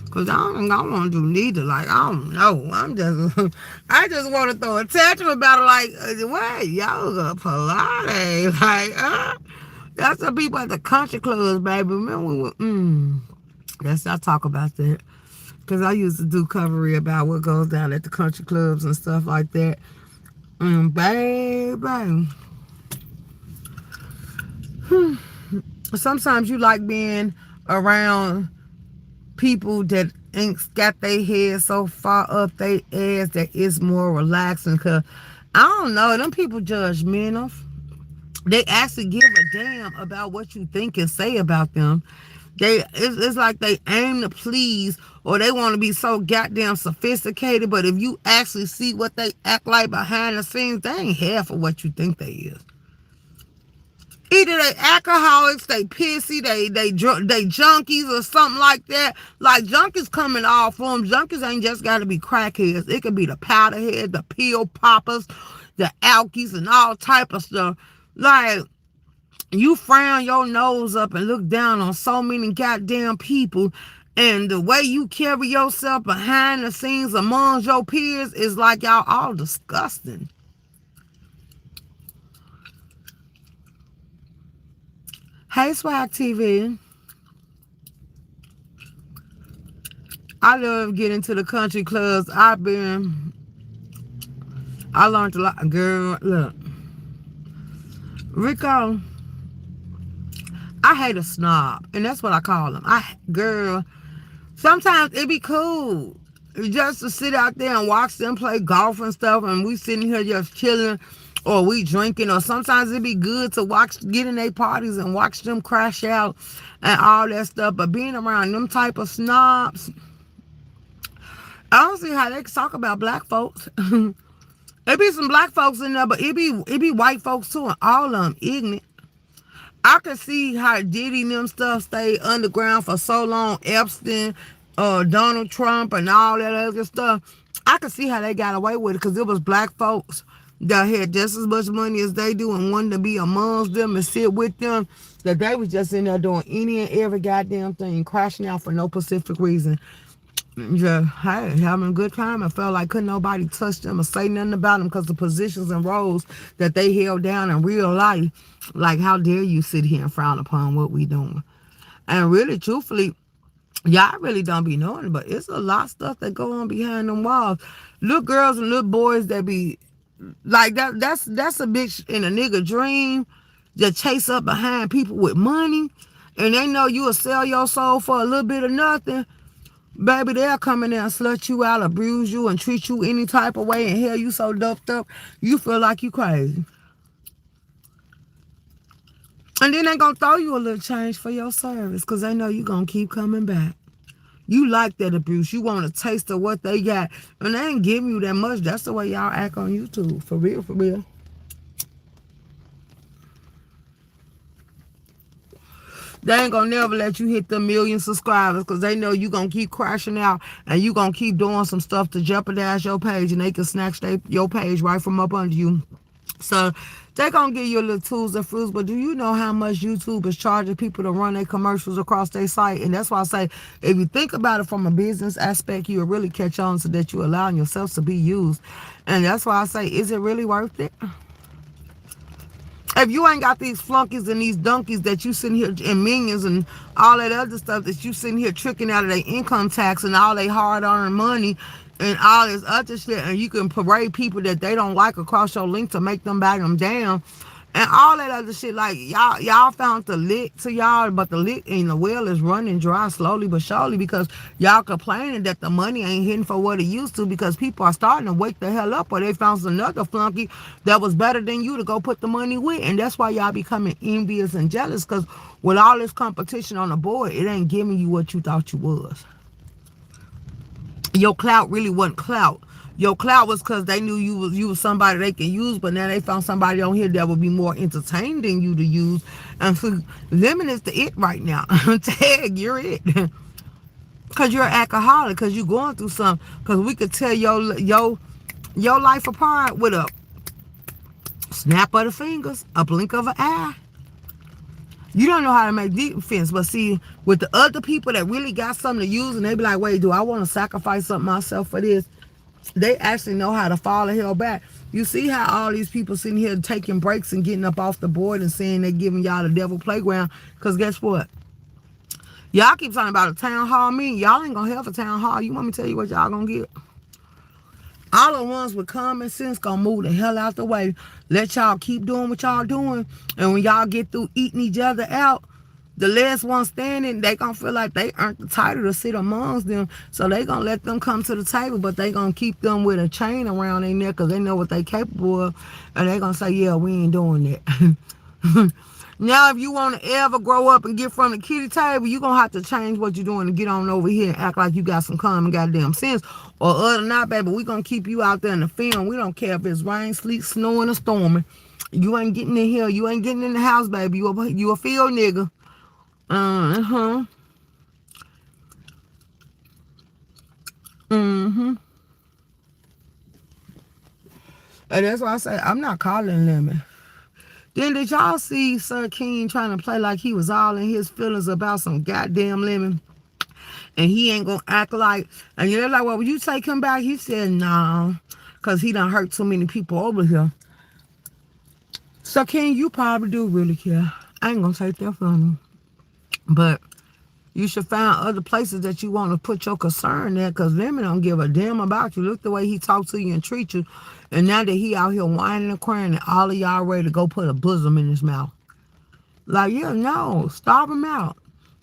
Because I don't want to do neither. Like, I don't know. I just want to throw a tantrum about it. Like, what? Yoga, Pilates. Like, that's the people at the country clubs, baby. Remember we were, let's not talk about that. Because I used to do coverage about what goes down at the country clubs and stuff like that. Baby. Sometimes you like being around people that ain't got their head so far up their ass that it's more relaxing. Cause I don't know, them people judgmental. They actually give a damn about what you think and say about them. It's like they aim to please or they want to be so goddamn sophisticated. But if you actually see what they act like behind the scenes, they ain't half of what you think they is. Either they alcoholics, they pissy, they junkies or something like that. Like junkies coming all forms. Junkies ain't just got to be crackheads. It could be the powderheads, the pill poppers, the alkies, and all type of stuff. Like you frown your nose up and look down on so many goddamn people, and the way you carry yourself behind the scenes amongst your peers is like y'all all disgusting. Hey, Swag TV. I love getting to the country clubs. I learned a lot. Girl, look. Rico, I hate a snob. And that's what I call them. Girl, sometimes it be cool just to sit out there and watch them play golf and stuff. And we sitting here just chilling. Or we drinking, or sometimes it be good to get in their parties and watch them crash out and all that stuff. But being around them type of snobs, I don't see how they can talk about black folks. There be some black folks in there, but it be white folks too, and all of them ignorant. I could see how Diddy and them stuff stayed underground for so long. Epstein, Donald Trump, and all that other stuff. I could see how they got away with it because it was black folks that had just as much money as they do and wanted to be amongst them and sit with them, that they was just in there doing any and every goddamn thing, crashing out for no specific reason. Just, hey, having a good time. I felt like couldn't nobody touch them or say nothing about them because the positions and roles that they held down in real life, like how dare you sit here and frown upon what we doing. And really, truthfully, Y'all really don't be knowing it, but it's a lot of stuff that go on behind them walls. Little girls and little boys that be like that. That's a bitch in a nigga dream that chase up behind people with money, and they know you will sell your soul for a little bit of nothing. Baby, they'll come in there and slut you out, abuse you, and treat you any type of way, and hell, you so doped up, you feel like you crazy. And then they gonna throw you a little change for your service, because they know you gonna keep coming back. You like that abuse. You want a taste of what they got. And they ain't giving you that much. That's the way y'all act on YouTube. For real, for real. They ain't gonna never let you hit the 1,000,000 subscribers because they know you gonna keep crashing out and you gonna keep doing some stuff to jeopardize your page, and they can snatch your page right from up under you. So they gonna give you a little tools and fruits, but do you know how much YouTube is charging people to run their commercials across their site? And that's why I say, if you think about it from a business aspect, you'll really catch on so that you're allowing yourself to be used. And that's why I say, is it really worth it? If you ain't got these flunkies and these donkeys that you sitting here, and minions and all that other stuff that you sitting here tricking out of their income tax and all their hard-earned money and all this other shit, and you can parade people that they don't like across your link to make them back them down, and all that other shit, like y'all found the lick to y'all, but the lick in the well is running dry slowly but surely because y'all complaining that the money ain't hitting for what it used to because people are starting to wake the hell up or they found another flunky that was better than you to go put the money with. And that's why y'all becoming envious and jealous, because with all this competition on the board, it ain't giving you what you thought you was. Your clout really wasn't clout. Your clout was because they knew you was somebody they can use, but now they found somebody on here that would be more entertained than you to use. And so lemon is the it right now. Tag, you're it. Because you're an alcoholic, because you're going through something. Because we could tell your life apart with a snap of the fingers, a blink of an eye. You don't know how to make defense, but see, with the other people that really got something to use, and they be like, wait, do I want to sacrifice something myself for this? They actually know how to fall the hell back. You see how all these people sitting here taking breaks and getting up off the board and saying they're giving y'all the devil playground, because guess what? Y'all keep talking about a town hall meeting. Y'all ain't gonna have a town hall. You want me to tell you what y'all gonna get? All the ones with common sense gonna move the hell out the way. Let y'all keep doing what y'all doing. And when y'all get through eating each other out, the last one standing, they gonna feel like they earned the title to sit amongst them. So they gonna let them come to the table, but they gonna keep them with a chain around their neck because they know what they capable of. And they gonna say, yeah, we ain't doing that. Now, if you want to ever grow up and get from the kitty table, you're going to have to change what you're doing and get on over here and act like you got some common goddamn sense. Or other than that, baby, we're going to keep you out there in the film. We don't care if it's rain, sleet, snowing, or storming. You ain't getting in here. You ain't getting in the house, baby. You a field nigga. Uh-huh. Mm-hmm. And that's why I say I'm not calling lemon. Then did y'all see Sir King trying to play like he was all in his feelings about some goddamn lemon? And he ain't gonna act like, and you're like, well, will you take him back? He said, no, because he done hurt so many people over here. So King, you probably do really care. I ain't gonna take that from you. But you should find other places that you want to put your concern there, because Lemon don't give a damn about you. Look the way he talk to you and treat you. And now that he out here whining and crying and all of y'all ready to go put a bosom in his mouth. Like, yeah, no, starve him out.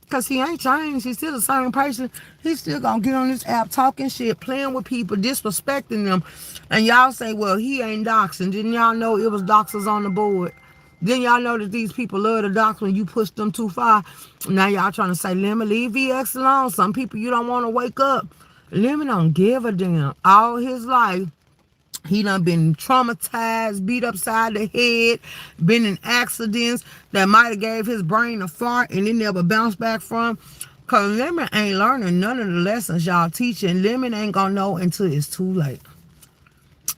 Because he ain't changed. He's still the same person. He's still going to get on this app talking shit, playing with people, disrespecting them. And y'all say, well, he ain't doxing. Didn't y'all know it was doxers on the board? Then y'all know that these people love the dox when you push them too far. Now y'all trying to say, Lemon, leave VX alone. Some people you don't want to wake up. Lemon don't give a damn. All his life, he done been traumatized, beat upside the head, been in accidents that might have gave his brain a fart and it never bounced back from. Because Lemon ain't learning none of the lessons y'all teaching. Lemon ain't going to know until it's too late.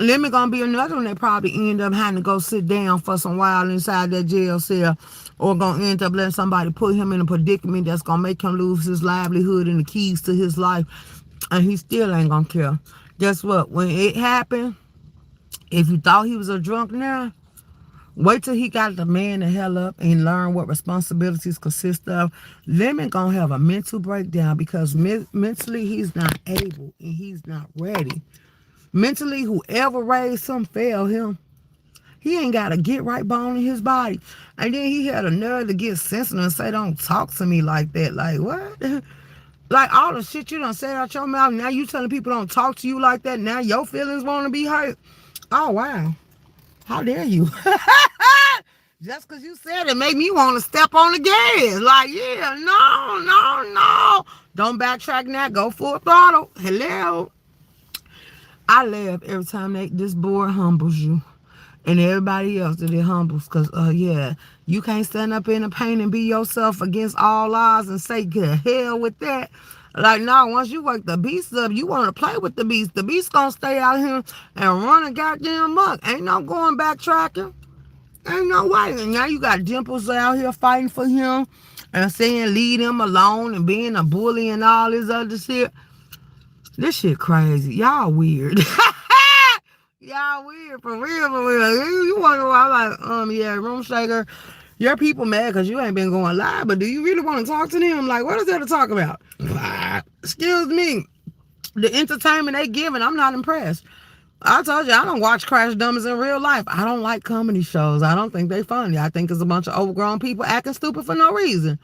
Lemon going to be another one that probably end up having to go sit down for some while inside that jail cell, or going to end up letting somebody put him in a predicament that's going to make him lose his livelihood and the keys to his life. And he still ain't going to care. Guess what? When it happened, if you thought he was a drunk now, Wait till he got the man the hell up and learn what responsibilities consist of. Lemon gonna have a mental breakdown because mentally he's not able and he's not ready. Mentally, whoever raised him failed him. He ain't got a get right bone in his body. And then he had a nerve to get sensitive and say, don't talk to me like that. Like, what? Like, all the shit you done said out your mouth, now you telling people don't talk to you like that. Now your feelings want to be hurt. Oh, wow. How dare you? Just because you said it made me want to step on the gas. Like, yeah, no, no, no. Don't backtrack now. Go full throttle. Hello. I laugh every time this board humbles you. And everybody else that it humbles. Because, yeah, you can't stand up in the pain and be yourself against all odds and say, good hell with that. Like, no, once you wake the beast up, you want to play with the beast. The beast going to stay out here and run a goddamn muck. Ain't no going backtracking. Ain't no way. And now you got Dimples out here fighting for him and saying leave him alone and being a bully and all this other shit. This shit crazy. Y'all weird. Y'all weird, for real, for real. You wonder why I'm like, yeah, Room Shaker, your people mad because you ain't been going live, but do you really want to talk to them? Like, what is there to talk about? Excuse me. The entertainment they giving, I'm not impressed. I told you, I don't watch Crash Dummies in real life. I don't like comedy shows. I don't think they funny. I think it's a bunch of overgrown people acting stupid for no reason.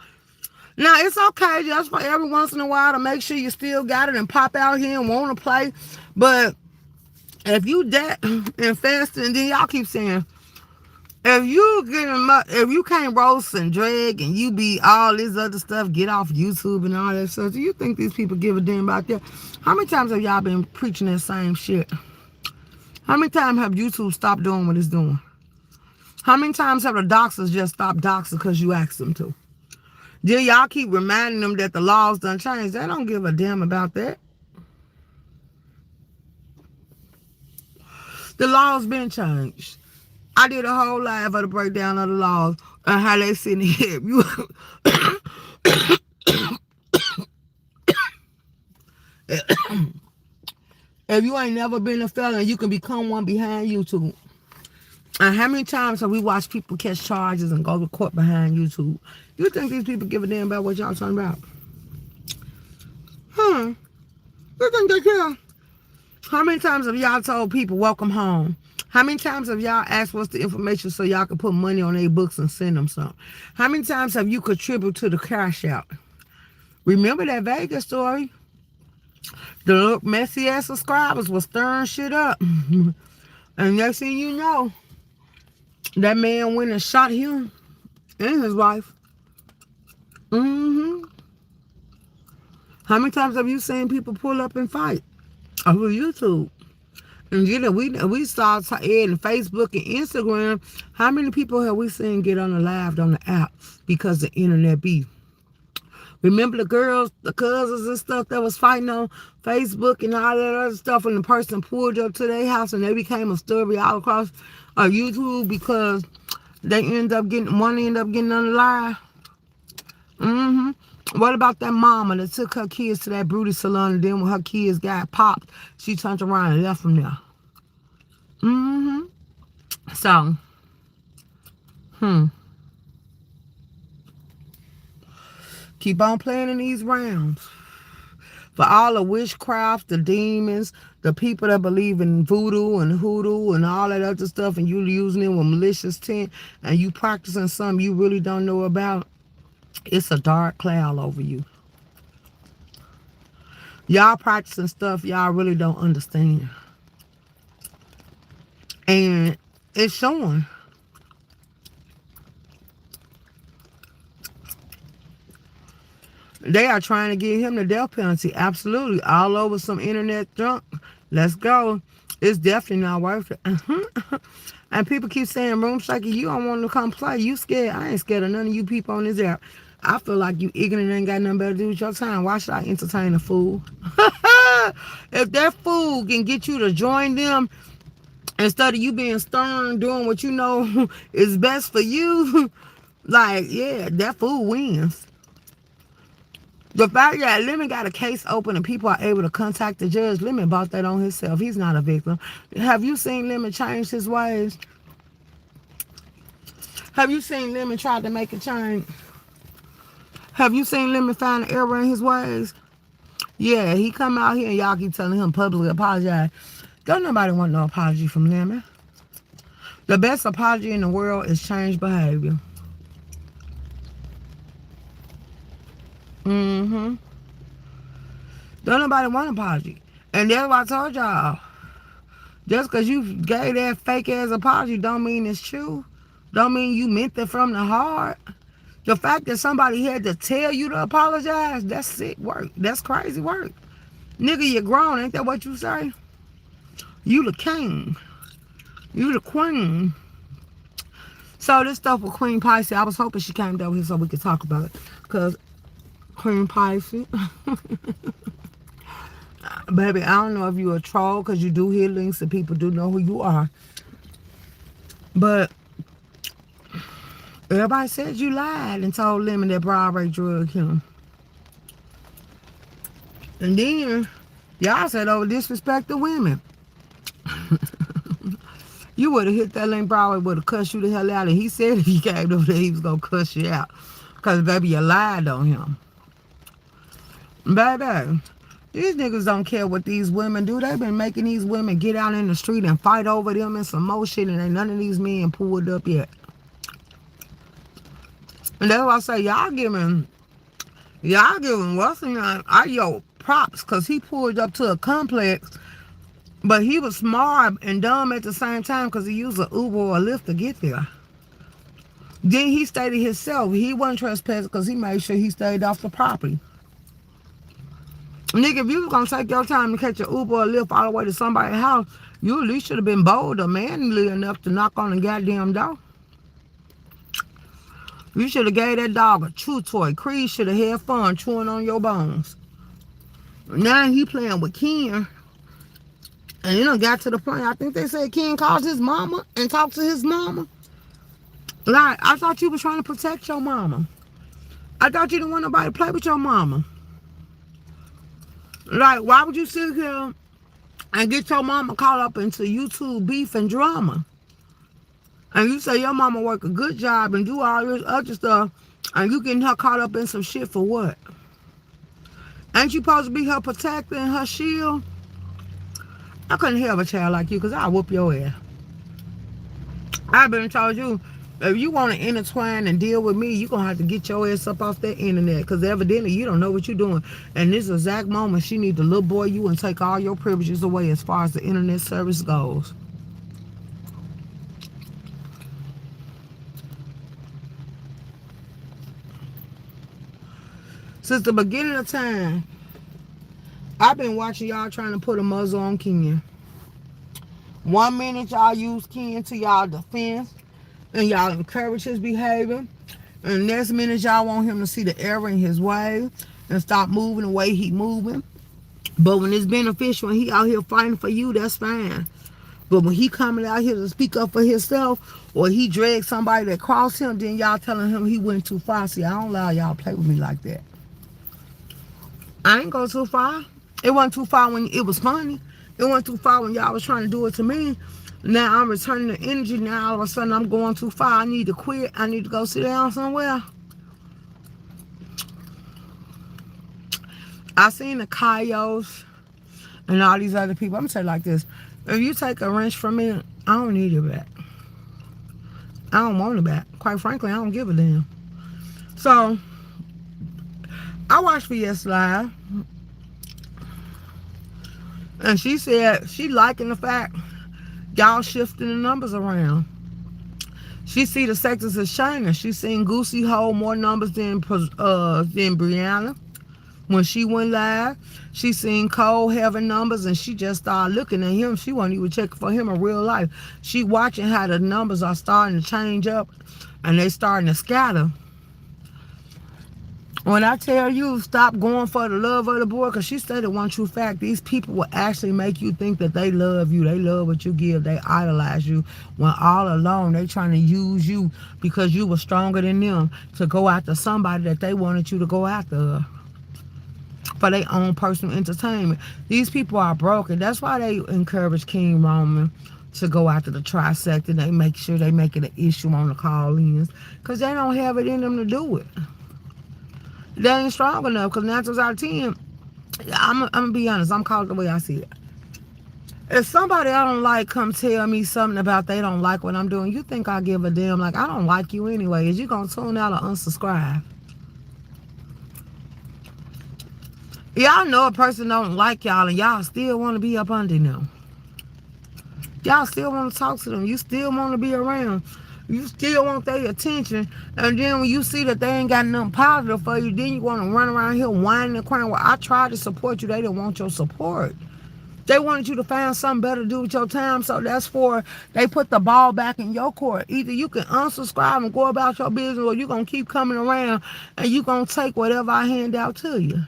Now, it's okay just for every once in a while to make sure you still got it and pop out here and want to play. But if you that infested, and then y'all keep saying, if you can't roast and drag and you be all this other stuff, get off YouTube and all that stuff, do you think these people give a damn about that? How many times have y'all been preaching that same shit? How many times have YouTube stopped doing what it's doing? How many times have the doxers just stopped doxing because you asked them to? Then y'all keep reminding them that the laws done changed. They don't give a damn about that. The laws been changed. I did a whole live of the breakdown of the laws and how they sitting here. If you ain't never been a felon, you can become one behind YouTube. And how many times have we watched people catch charges and go to court behind YouTube? You think these people give a damn about what y'all talking about? You think they care? How many times have y'all told people welcome home? How many times have y'all asked what's the information so y'all can put money on their books and send them some? How many times have you contributed to the cash out? Remember that Vegas story? The messy ass subscribers was stirring shit up. And next thing you know, that man went and shot him and his wife. How many times have you seen people pull up and fight over YouTube? And you know, we saw it in Facebook and Instagram. How many people have we seen get on the live on the app because of internet beef? Remember the girls, the cousins and stuff that was fighting on Facebook and all that other stuff, and the person pulled up to their house and they became a story all across YouTube because they ended up getting on the live. What about that mama that took her kids to that beauty salon and then when her kids got popped, she turned around and left them there? So, keep on playing in these rounds. For all the witchcraft, the demons, the people that believe in voodoo and hoodoo and all that other stuff, and you using it with malicious intent, and you practicing something you really don't know about, it's a dark cloud over you. Y'all practicing stuff y'all really don't understand. And it's showing. They are trying to give him the death penalty. Absolutely. All over some internet junk. Let's go. It's definitely not worth it. And people keep saying, Room Shaker, you don't want to come play. You scared. I ain't scared of none of you people on this app. I feel like you ignorant and ain't got nothing better to do with your time. Why should I entertain a fool? If that fool can get you to join them instead of you being stern, doing what you know is best for you, like, yeah, that fool wins. The fact that Lemon got a case open and people are able to contact the judge, Lemon bought that on himself. He's not a victim. Have you seen Lemon change his ways? Have you seen Lemon try to make a change? Have you seen Lemon find an error in his ways? Yeah, he come out here and y'all keep telling him publicly apologize. Don't nobody want no apology from Lemon. The best apology in the world is change behavior. Mm-hmm. Don't nobody want an apology. And that's why I told y'all. Just because you gave that fake ass apology don't mean it's true. Don't mean you meant it from the heart. The fact that somebody had to tell you to apologize, that's sick work. That's crazy work. Nigga, you grown. Ain't that what you say? You the king. You the queen. So this stuff with Queen Pisces, I was hoping she came down here so we could talk about it. Because Queen Pisces, baby, I don't know if you're a troll because you do hear links and people do know who you are. But everybody said you lied and told Lemon that Broadway drugged him. And then y'all said, oh, disrespect the women. You would have hit that link Broadway, would have cussed you the hell out. And he said if you came over there, he was going to cuss you out. Because, baby, you lied on him. Baby, these niggas don't care what these women do. They've been making these women get out in the street and fight over them and some more shit. And ain't none of these men pulled up yet. And that's why I say, y'all giving what's in your props. Because he pulled up to a complex. But he was smart and dumb at the same time because he used an Uber or a Lyft to get there. Then he stated himself he wasn't trespassing because he made sure he stayed off the property. Nigga, if you was going to take your time to catch an Uber or a Lyft all the way to somebody's house, you at least should have been bold or manly enough to knock on the goddamn door. You should have gave that dog a chew toy. Creed should have had fun chewing on your bones. Now he playing with Ken. And it done got to the point, I think they said Ken called his mama and talked to his mama. Like, I thought you was trying to protect your mama. I thought you didn't want nobody to play with your mama. Like, why would you sit here and get your mama caught up into YouTube beef and drama? And you say your mama work a good job and do all this other stuff, and you getting her caught up in some shit for what? Ain't you supposed to be her protector and her shield? I couldn't have a child like you because I'll whoop your ass. I've been told you, if you want to intertwine and deal with me, you're going to have to get your ass up off that internet because evidently you don't know what you're doing. And this exact moment, she need to little boy you and take all your privileges away as far as the internet service goes. Since the beginning of time, I've been watching y'all trying to put a muzzle on Ken. 1 minute y'all use Ken to y'all defense and y'all encourage his behavior. And the next minute y'all want him to see the error in his way and stop moving the way he moving. But when it's beneficial and he out here fighting for you, that's fine. But when he coming out here to speak up for himself or he drags somebody that crossed him, then y'all telling him he went too far. See, I don't allow y'all to play with me like that. I ain't go too far. It wasn't too far when it was funny. It wasn't too far when y'all was trying to do it to me. Now I'm returning the energy. Now all of a sudden I'm going too far. I need to quit. I need to go sit down somewhere. I seen the Kayos and all these other people. I'm going to say it like this. If you take a wrench from me, I don't need it back. I don't want it back. Quite frankly, I don't give a damn. So, I watched H.L.I. And she said she liking the fact y'all shifting the numbers around. She see the sectors as shining. She seen Goosey hold more numbers than Brianna. When she went live, she seen Cole having numbers and she just started looking at him. She wasn't even checking for him in real life. She watching how the numbers are starting to change up and they starting to scatter. When I tell you, stop going for the love of the boy, because she stated one true fact. These people will actually make you think that they love you. They love what you give. They idolize you. When all along, they trying to use you because you were stronger than them to go after somebody that they wanted you to go after for their own personal entertainment. These people are broken. That's why they encourage King Roman to go after the trifecta. They make sure they make it an issue on the call-ins because they don't have it in them to do it. They ain't strong enough because 9 times out of 10, I'm going to be honest, I'm called the way I see it. If somebody I don't like come tell me something about they don't like what I'm doing, you think I give a damn? Like, I don't like you anyway. Is you going to tune out or unsubscribe? Y'all know a person don't like y'all and y'all still want to be up under them. Y'all still want to talk to them. You still want to be around. You still want their attention. And then when you see that they ain't got nothing positive for you, then you want to run around here whining and crying. Well, I tried to support you. They didn't want your support. They wanted you to find something better to do with your time. So that's for, they put the ball back in your court. Either you can unsubscribe and go about your business, or you're going to keep coming around and you're going to take whatever I hand out to you.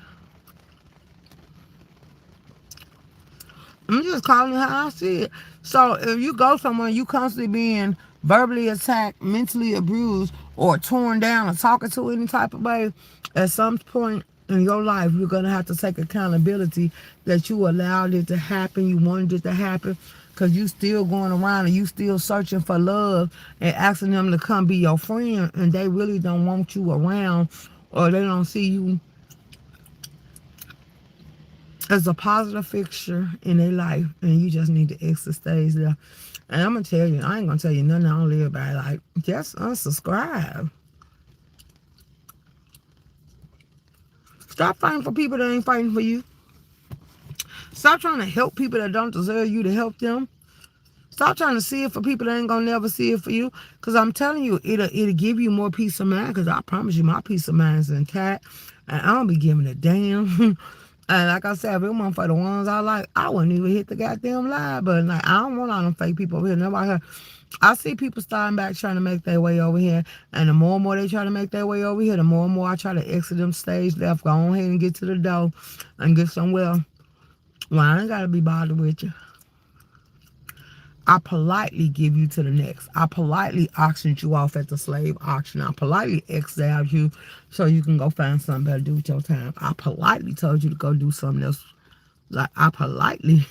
I'm just calling it how I see it. So if you go somewhere, you constantly being verbally attacked, mentally abused, or torn down, or talking to any type of way, at some point in your life, you're going to have to take accountability that you allowed it to happen, you wanted it to happen, because you still going around and you still searching for love and asking them to come be your friend, and they really don't want you around, or they don't see you as a positive fixture in their life, and you just need to exit stage there. And I'm gonna tell you, I ain't gonna tell you nothing I don't live by. Like, just unsubscribe. Stop fighting for people that ain't fighting for you. Stop trying to help people that don't deserve you to help them. Stop trying to see it for people that ain't gonna never see it for you. Cause I'm telling you, it'll give you more peace of mind. Cause I promise you, my peace of mind is intact, and I don't be giving a damn. And like I said, if it wasn't for the ones I like, I wouldn't even hit the goddamn live button. Like, I don't want all them fake people over here. Nobody here. I see people starting back trying to make their way over here. And the more and more they try to make their way over here, the more and more I try to exit them stage left. Go on ahead and get to the door and get somewhere. Well, I ain't got to be bothered with you. I politely give you to the next. I politely auctioned you off at the slave auction. I politely exiled you so you can go find something better to do with your time. I politely told you to go do something else. Like, I politely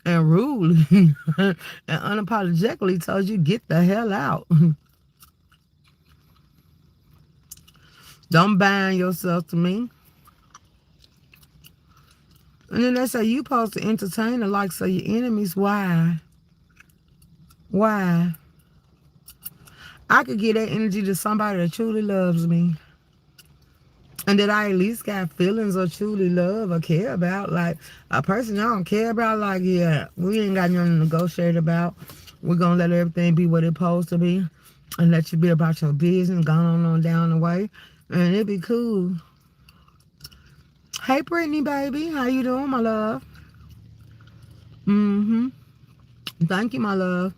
and rudely and unapologetically told you, get the hell out. Don't bind yourself to me. And then they say, you supposed to entertain the likes of your enemies. Why? Why? I could give that energy to somebody that truly loves me. And that I at least got feelings or truly love or care about. Like, a person I don't care about, like, yeah, we ain't got nothing to negotiate about. We're going to let everything be what it's supposed to be. And let you be about your business, going on down the way. And it'd be cool. Hey, Brittany, baby. How you doing, my love? Mm-hmm. Thank you, my love.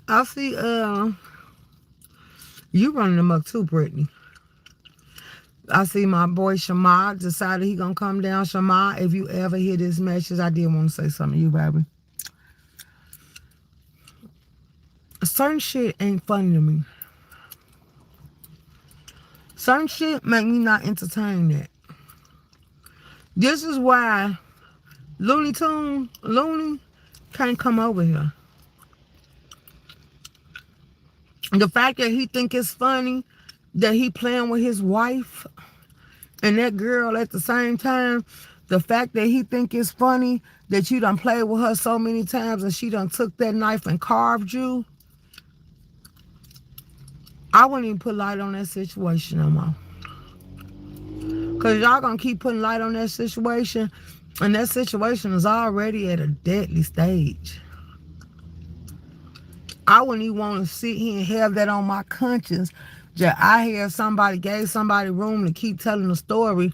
I see, you running amok too, Brittany. I see my boy Shamar decided he gonna come down. Shamar, if you ever hear this message, I did want to say something to you, baby. Certain shit ain't funny to me. Certain shit make me not entertain that. This is why Looney can't come over here. The fact that he think it's funny that he playing with his wife and that girl at the same time, the fact that he think it's funny that you done played with her so many times and she done took that knife and carved you, I wouldn't even put light on that situation no more. Because y'all gonna keep putting light on that situation, and that situation is already at a deadly stage. I wouldn't even want to sit here and have that on my conscience that I had somebody, gave somebody room to keep telling the story,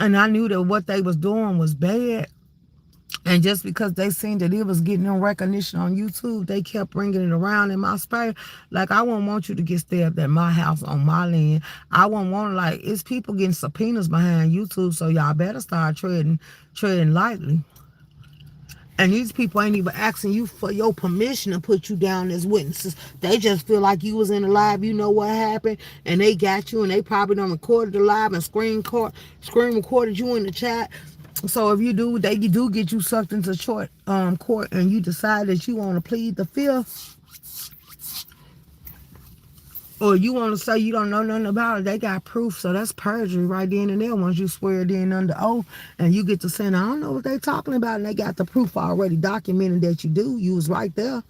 and I knew that what they was doing was bad. And just because they seen that it was getting them recognition on YouTube, they kept bringing it around in my space. Like, I wouldn't want you to get stabbed at my house on my land. I wouldn't want, like, it's people getting subpoenas behind YouTube, so y'all better start treading lightly. And these people ain't even asking you for your permission to put you down as witnesses. They just feel like you was in the live, you know what happened, and they got you, and they probably done recorded the live and screen recorded you in the chat. So if you do, they do get you sucked into court, and you decide that you want to plead the fifth, or you want to say you don't know nothing about it, they got proof. So that's perjury right then and there. Once you swear it in under oath, and you get to say, I don't know what they talking about, and they got the proof already documented that you do. You was right there.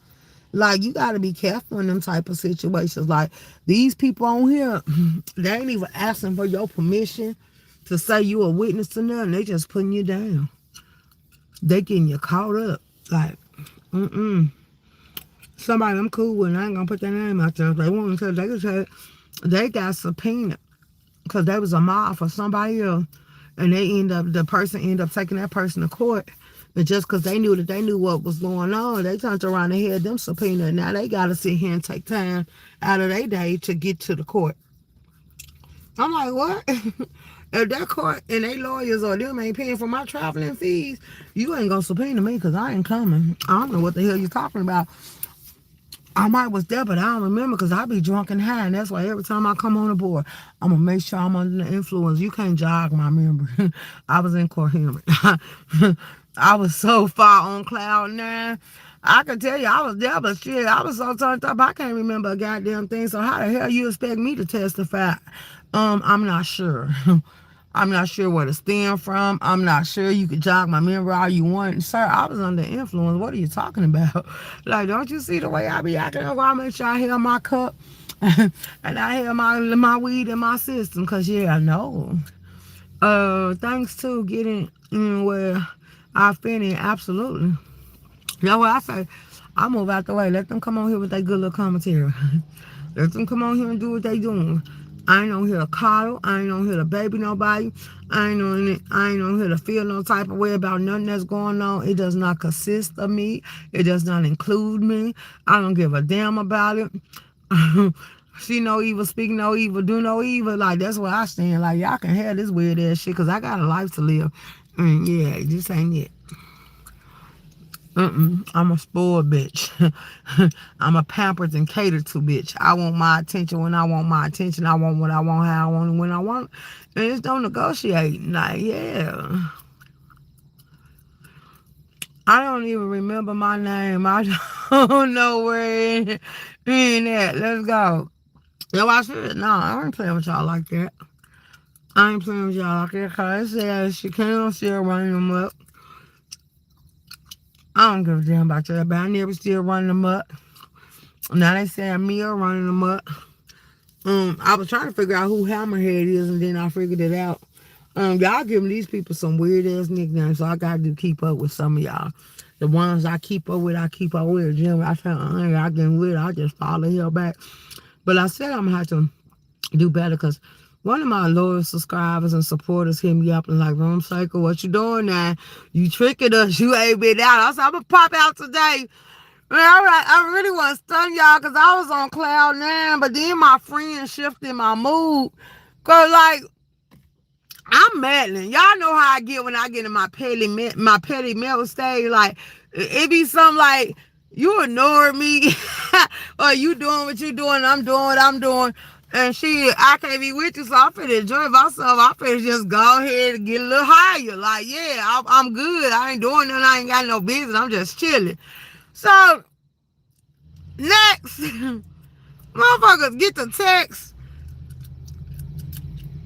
Like, you got to be careful in them type of situations. Like, these people on here, they ain't even asking for your permission to say you a witness to nothing. They just putting you down. They getting you caught up. Like, somebody I'm cool with, and I ain't gonna put their name out there. If they want to, they can say they got subpoenaed because they was a mob for somebody else, and the person end up taking that person to court. And just because they knew what was going on, they turned around and had them subpoenaed. Now they got to sit here and take time out of their day to get to the court. I'm like, what? If that court and they lawyers or them ain't paying for my traveling fees, you ain't gonna subpoena me because I ain't coming. I don't know what the hell you're talking about. I might was there, but I don't remember because I be drunk and high, and that's why every time I come on the board, I'm gonna make sure I'm under the influence. You can't jog my memory. I was incoherent. I was so far on cloud nine. I can tell you I was there, but shit, I was so turned up I can't remember a goddamn thing. So how the hell you expect me to testify? I'm not sure. I'm not sure where to stem from. I'm not sure. You could jog my memory all you want. Sir, I was under influence. What are you talking about? Like, don't you see the way I be acting? I make sure I have my cup and I have my weed in my system. Because, yeah, I know. Thanks to getting in where I fit in, absolutely. You know what I say? I move out the way. Let them come on here with their good little commentary. Let them come on here and do what they doing. I ain't on here to coddle. I ain't on here to baby nobody. I ain't on here to feel no type of way about nothing that's going on. It does not consist of me. It does not include me. I don't give a damn about it. See no evil, speak no evil, do no evil. Like, that's where I stand. Like, y'all can have this weird ass shit because I got a life to live. And yeah, this ain't it. I'm a spoiled bitch. I'm a pampered and catered to bitch. I want my attention when I want my attention. I want what I want, how I want it, when I want it. And it's don't negotiate. Like, yeah. I don't even remember my name. I don't know where it in at. Let's go. Yo, I said, no, I ain't playing with y'all like that. I ain't playing with y'all like that because it says she can't still running them up. I don't give a damn about that, but I never still running them up. Now they say me or running them up. I was trying to figure out who Hammerhead is, and then I figured it out. Y'all giving these people some weird ass nicknames, so I got to keep up with some of y'all. The ones I keep up with, Jim, I said, I get with it. I just fall the hell back. But I said I'm gonna have to do better because one of my loyal subscribers and supporters hit me up and like, Room Shaker, what you doing now? You tricking us. You ain't been out. I said, I'm gonna pop out today. Man, I really want to stun y'all because I was on cloud nine, but then my friend shifted my mood. Cause like I'm maddening. Y'all know how I get when I get in my petty mental stage. Like it be something like you ignore me, or you doing what you doing, I'm doing what I'm doing, and I can't be with you, so I'm finna enjoy myself. I'm finna just go ahead and get a little higher. Like yeah, I'm good. I ain't doing nothing. I ain't got no business. I'm just chilling. So next, motherfuckers get the text.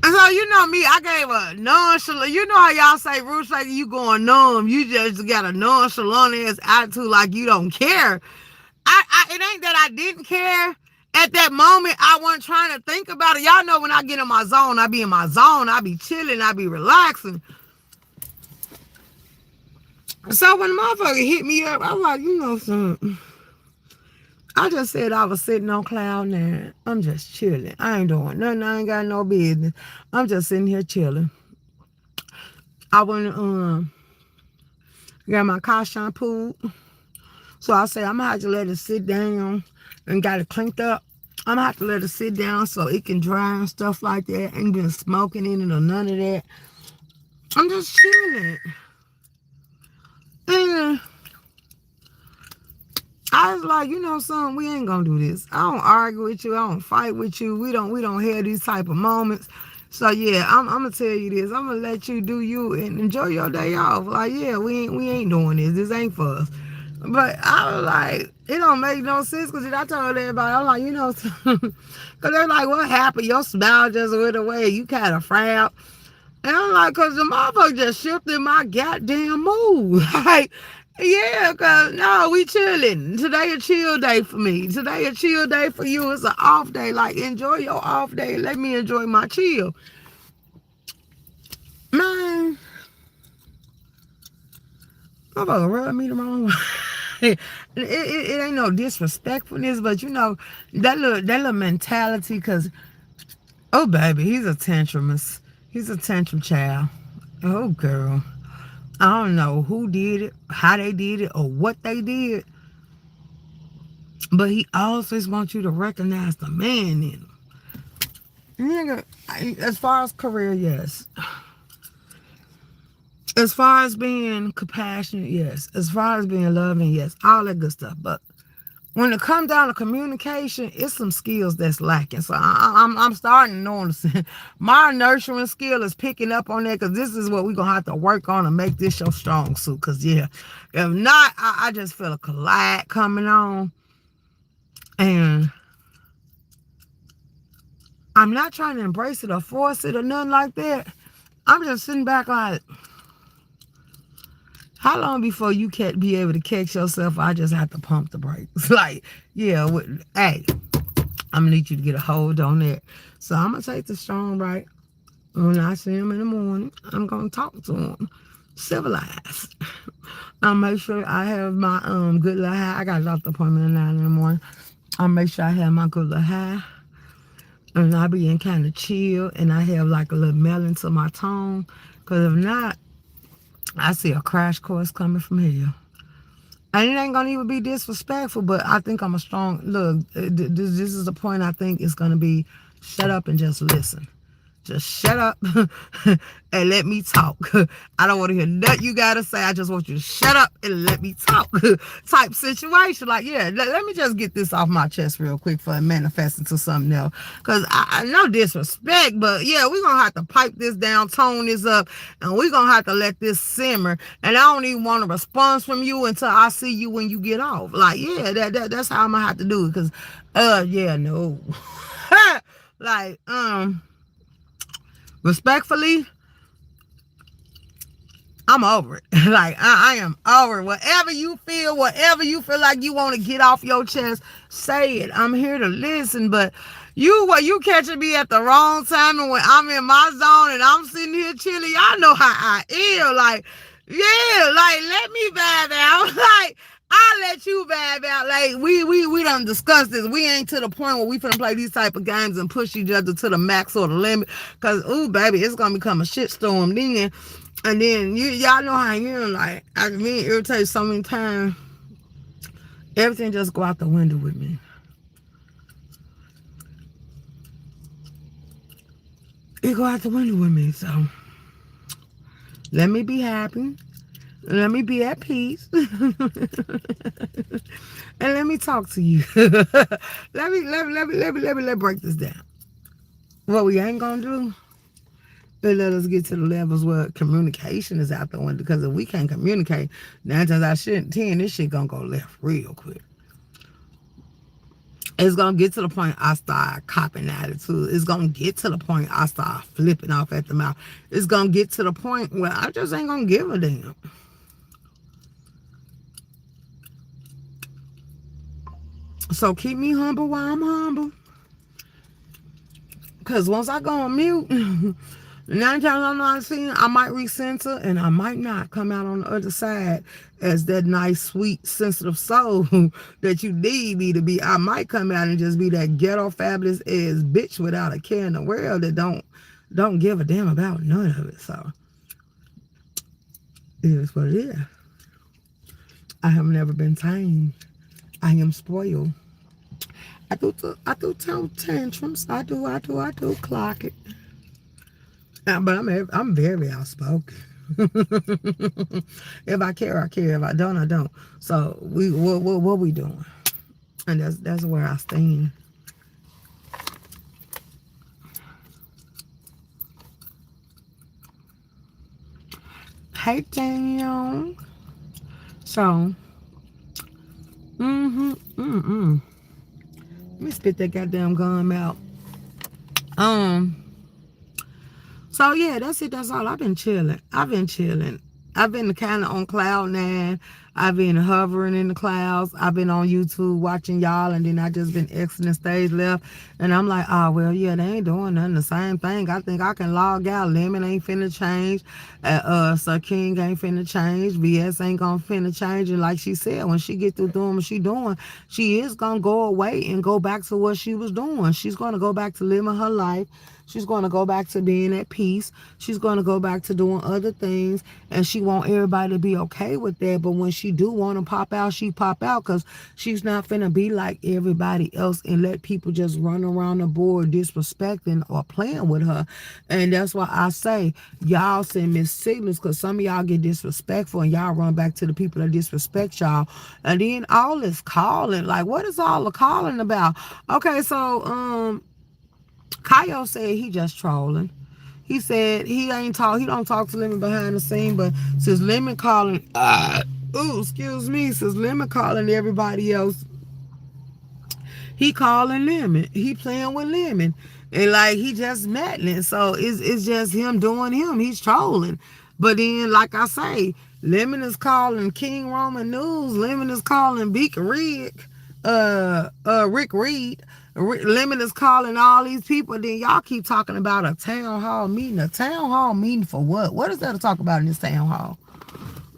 And so you know me, I gave a nonchalant. You know how y'all say, Room Shaker, you going numb. You just got a nonchalant ass attitude like you don't care. It ain't that I didn't care. At that moment, I wasn't trying to think about it. Y'all know when I get in my zone, I be in my zone. I be chilling. I be relaxing. So when the motherfucker hit me up, I was like, you know something. I just said I was sitting on cloud nine. I'm just chilling. I ain't doing nothing. I ain't got no business. I'm just sitting here chilling. I went got my car shampooed. So I said I'm gonna have to let it sit down and got it cleaned up. I'm gonna have to let it sit down so it can dry and stuff like that. Ain't been smoking in it or none of that. I'm just chilling. And I was like, you know something, we ain't gonna do this. I don't argue with you. I don't fight with you. We don't have these type of moments. So yeah, I'm gonna tell you this. I'm gonna let you do you and enjoy your day off. Like, yeah, we ain't doing this. This ain't for us. But I was like, it don't make no sense because I told everybody, I'm like, because they're like, what happened? Your smile just went away. You kind of frowned. And I'm like, because the motherfucker just shifted my goddamn mood. Like, yeah, because no, we chilling. Today a chill day for me. Today a chill day for you. It's an off day. Like, enjoy your off day. Let me enjoy my chill. Man, motherfucker rub me the wrong way. It ain't no disrespectfulness, but that little mentality, because, oh, baby, he's a tantrumist. He's a tantrum child. Oh, girl. I don't know who did it, how they did it, or what they did, but he always wants you to recognize the man in him. Nigga, as far as career, yes. As far as being compassionate, yes. As far as being loving, yes. All that good stuff. But when it comes down to communication, it's some skills that's lacking. So I'm starting to notice my nurturing skill is picking up on that, because this is what we're going to have to work on to make this your strong suit. Because, yeah, if not, I just feel a collide coming on. And I'm not trying to embrace it or force it or nothing like that. I'm just sitting back like, how long before you can't be able to catch yourself? I just have to pump the brakes. Like, yeah, hey, I'm going to need you to get a hold on that. So I'm going to take the strong right. When I see him in the morning, I'm going to talk to him. Civilized. I'll make sure I have my good little high. I got a doctor appointment at 9 in the morning. I'll make sure I have my good little high. And I'll be in kind of chill. And I have like a little melon to my tone. Because if not, I see a crash course coming from here. And it ain't going to even be disrespectful, but I think I'm a strong... Look, this is the point I think it's going to be, shut up and just listen. Just shut up and let me talk. I don't want to hear nothing you got to say. I just want you to shut up and let me talk type situation. Like, yeah, let me just get this off my chest real quick for it manifesting to something else. Because I no disrespect, but yeah, we're going to have to pipe this down, tone this up, and we're going to have to let this simmer. And I don't even want a response from you until I see you when you get off. Like, yeah, that's how I'm going to have to do it. Because, yeah, no. Like, respectfully, I'm over it. Like, I am over it. Whatever you feel like you want to get off your chest, say it. I'm here to listen. But you catching me at the wrong time, and when I'm in my zone and I'm sitting here chilling, y'all know how I am. Like, yeah, like, let me vibe out. Like, I'll let you vibe out. Like, we done discussed this. We ain't to the point where we finna play these type of games and push each other to the max or the limit. Cause, ooh, baby, it's gonna become a shitstorm then. And then y'all know how I am. Like, I can be irritated so many times. Everything just go out the window with me. It go out the window with me. So let me be happy. Let me be at peace. And let me talk to you. let me break this down. What we ain't gonna do, but let us get to the levels where communication is out the window. Because if we can't communicate, 9 times out of 10, this shit gonna go left real quick. It's gonna get to the point I start copping attitude. It's gonna get to the point I start flipping off at the mouth. It's gonna get to the point where I just ain't gonna give a damn. So keep me humble while I'm humble. Because once I go on mute, 9 times I'm not seeing, I might recenter and I might not come out on the other side as that nice, sweet, sensitive soul that you need me to be. I might come out and just be that ghetto, fabulous ass bitch without a care in the world that don't give a damn about none of it. So it is what it is. I have never been tamed. I am spoiled. I do tell tantrums. I do clock it. But I'm very outspoken. If I care, I care. If I don't, I don't. So what we doing? And that's where I stand. Hey, Daniel. So, let me spit that goddamn gum out. Um, So yeah, that's it. That's all. I've been chilling. I've been kind of on cloud nine. I've been hovering in the clouds. I've been on YouTube watching y'all, and then I just been exiting stage left. And I'm like, oh well, yeah, they ain't doing nothing. The same thing. I think I can log out. Lemon ain't finna change. Sir King ain't finna change. VS ain't gonna finna change. And like she said, when she get through doing what she doing, she is gonna go away and go back to what she was doing. She's gonna go back to living her life. She's going to go back to being at peace. She's going to go back to doing other things, and she want everybody to be okay with that. But when she do want to pop out, she pop out because she's not finna be like everybody else and let people just run around the board disrespecting or playing with her. And that's why I say y'all send mixed signals, because some of y'all get disrespectful and y'all run back to the people that disrespect y'all. And then all this calling, like what is all the calling about? Okay, so Kyle said he just trolling. He said he don't talk to Lemon behind the scene, but since Lemon calling since Lemon calling everybody else, he calling Lemon. He playing with Lemon. And like he just meddling. So it's just him doing him. He's trolling. But then, like I say, Lemon is calling King Roman News. Lemon is calling Beak Rick. Rick Reed. Lemon is calling all these people. Then y'all keep talking about a town hall meeting. A town hall meeting for what? What is there to talk about in this town hall?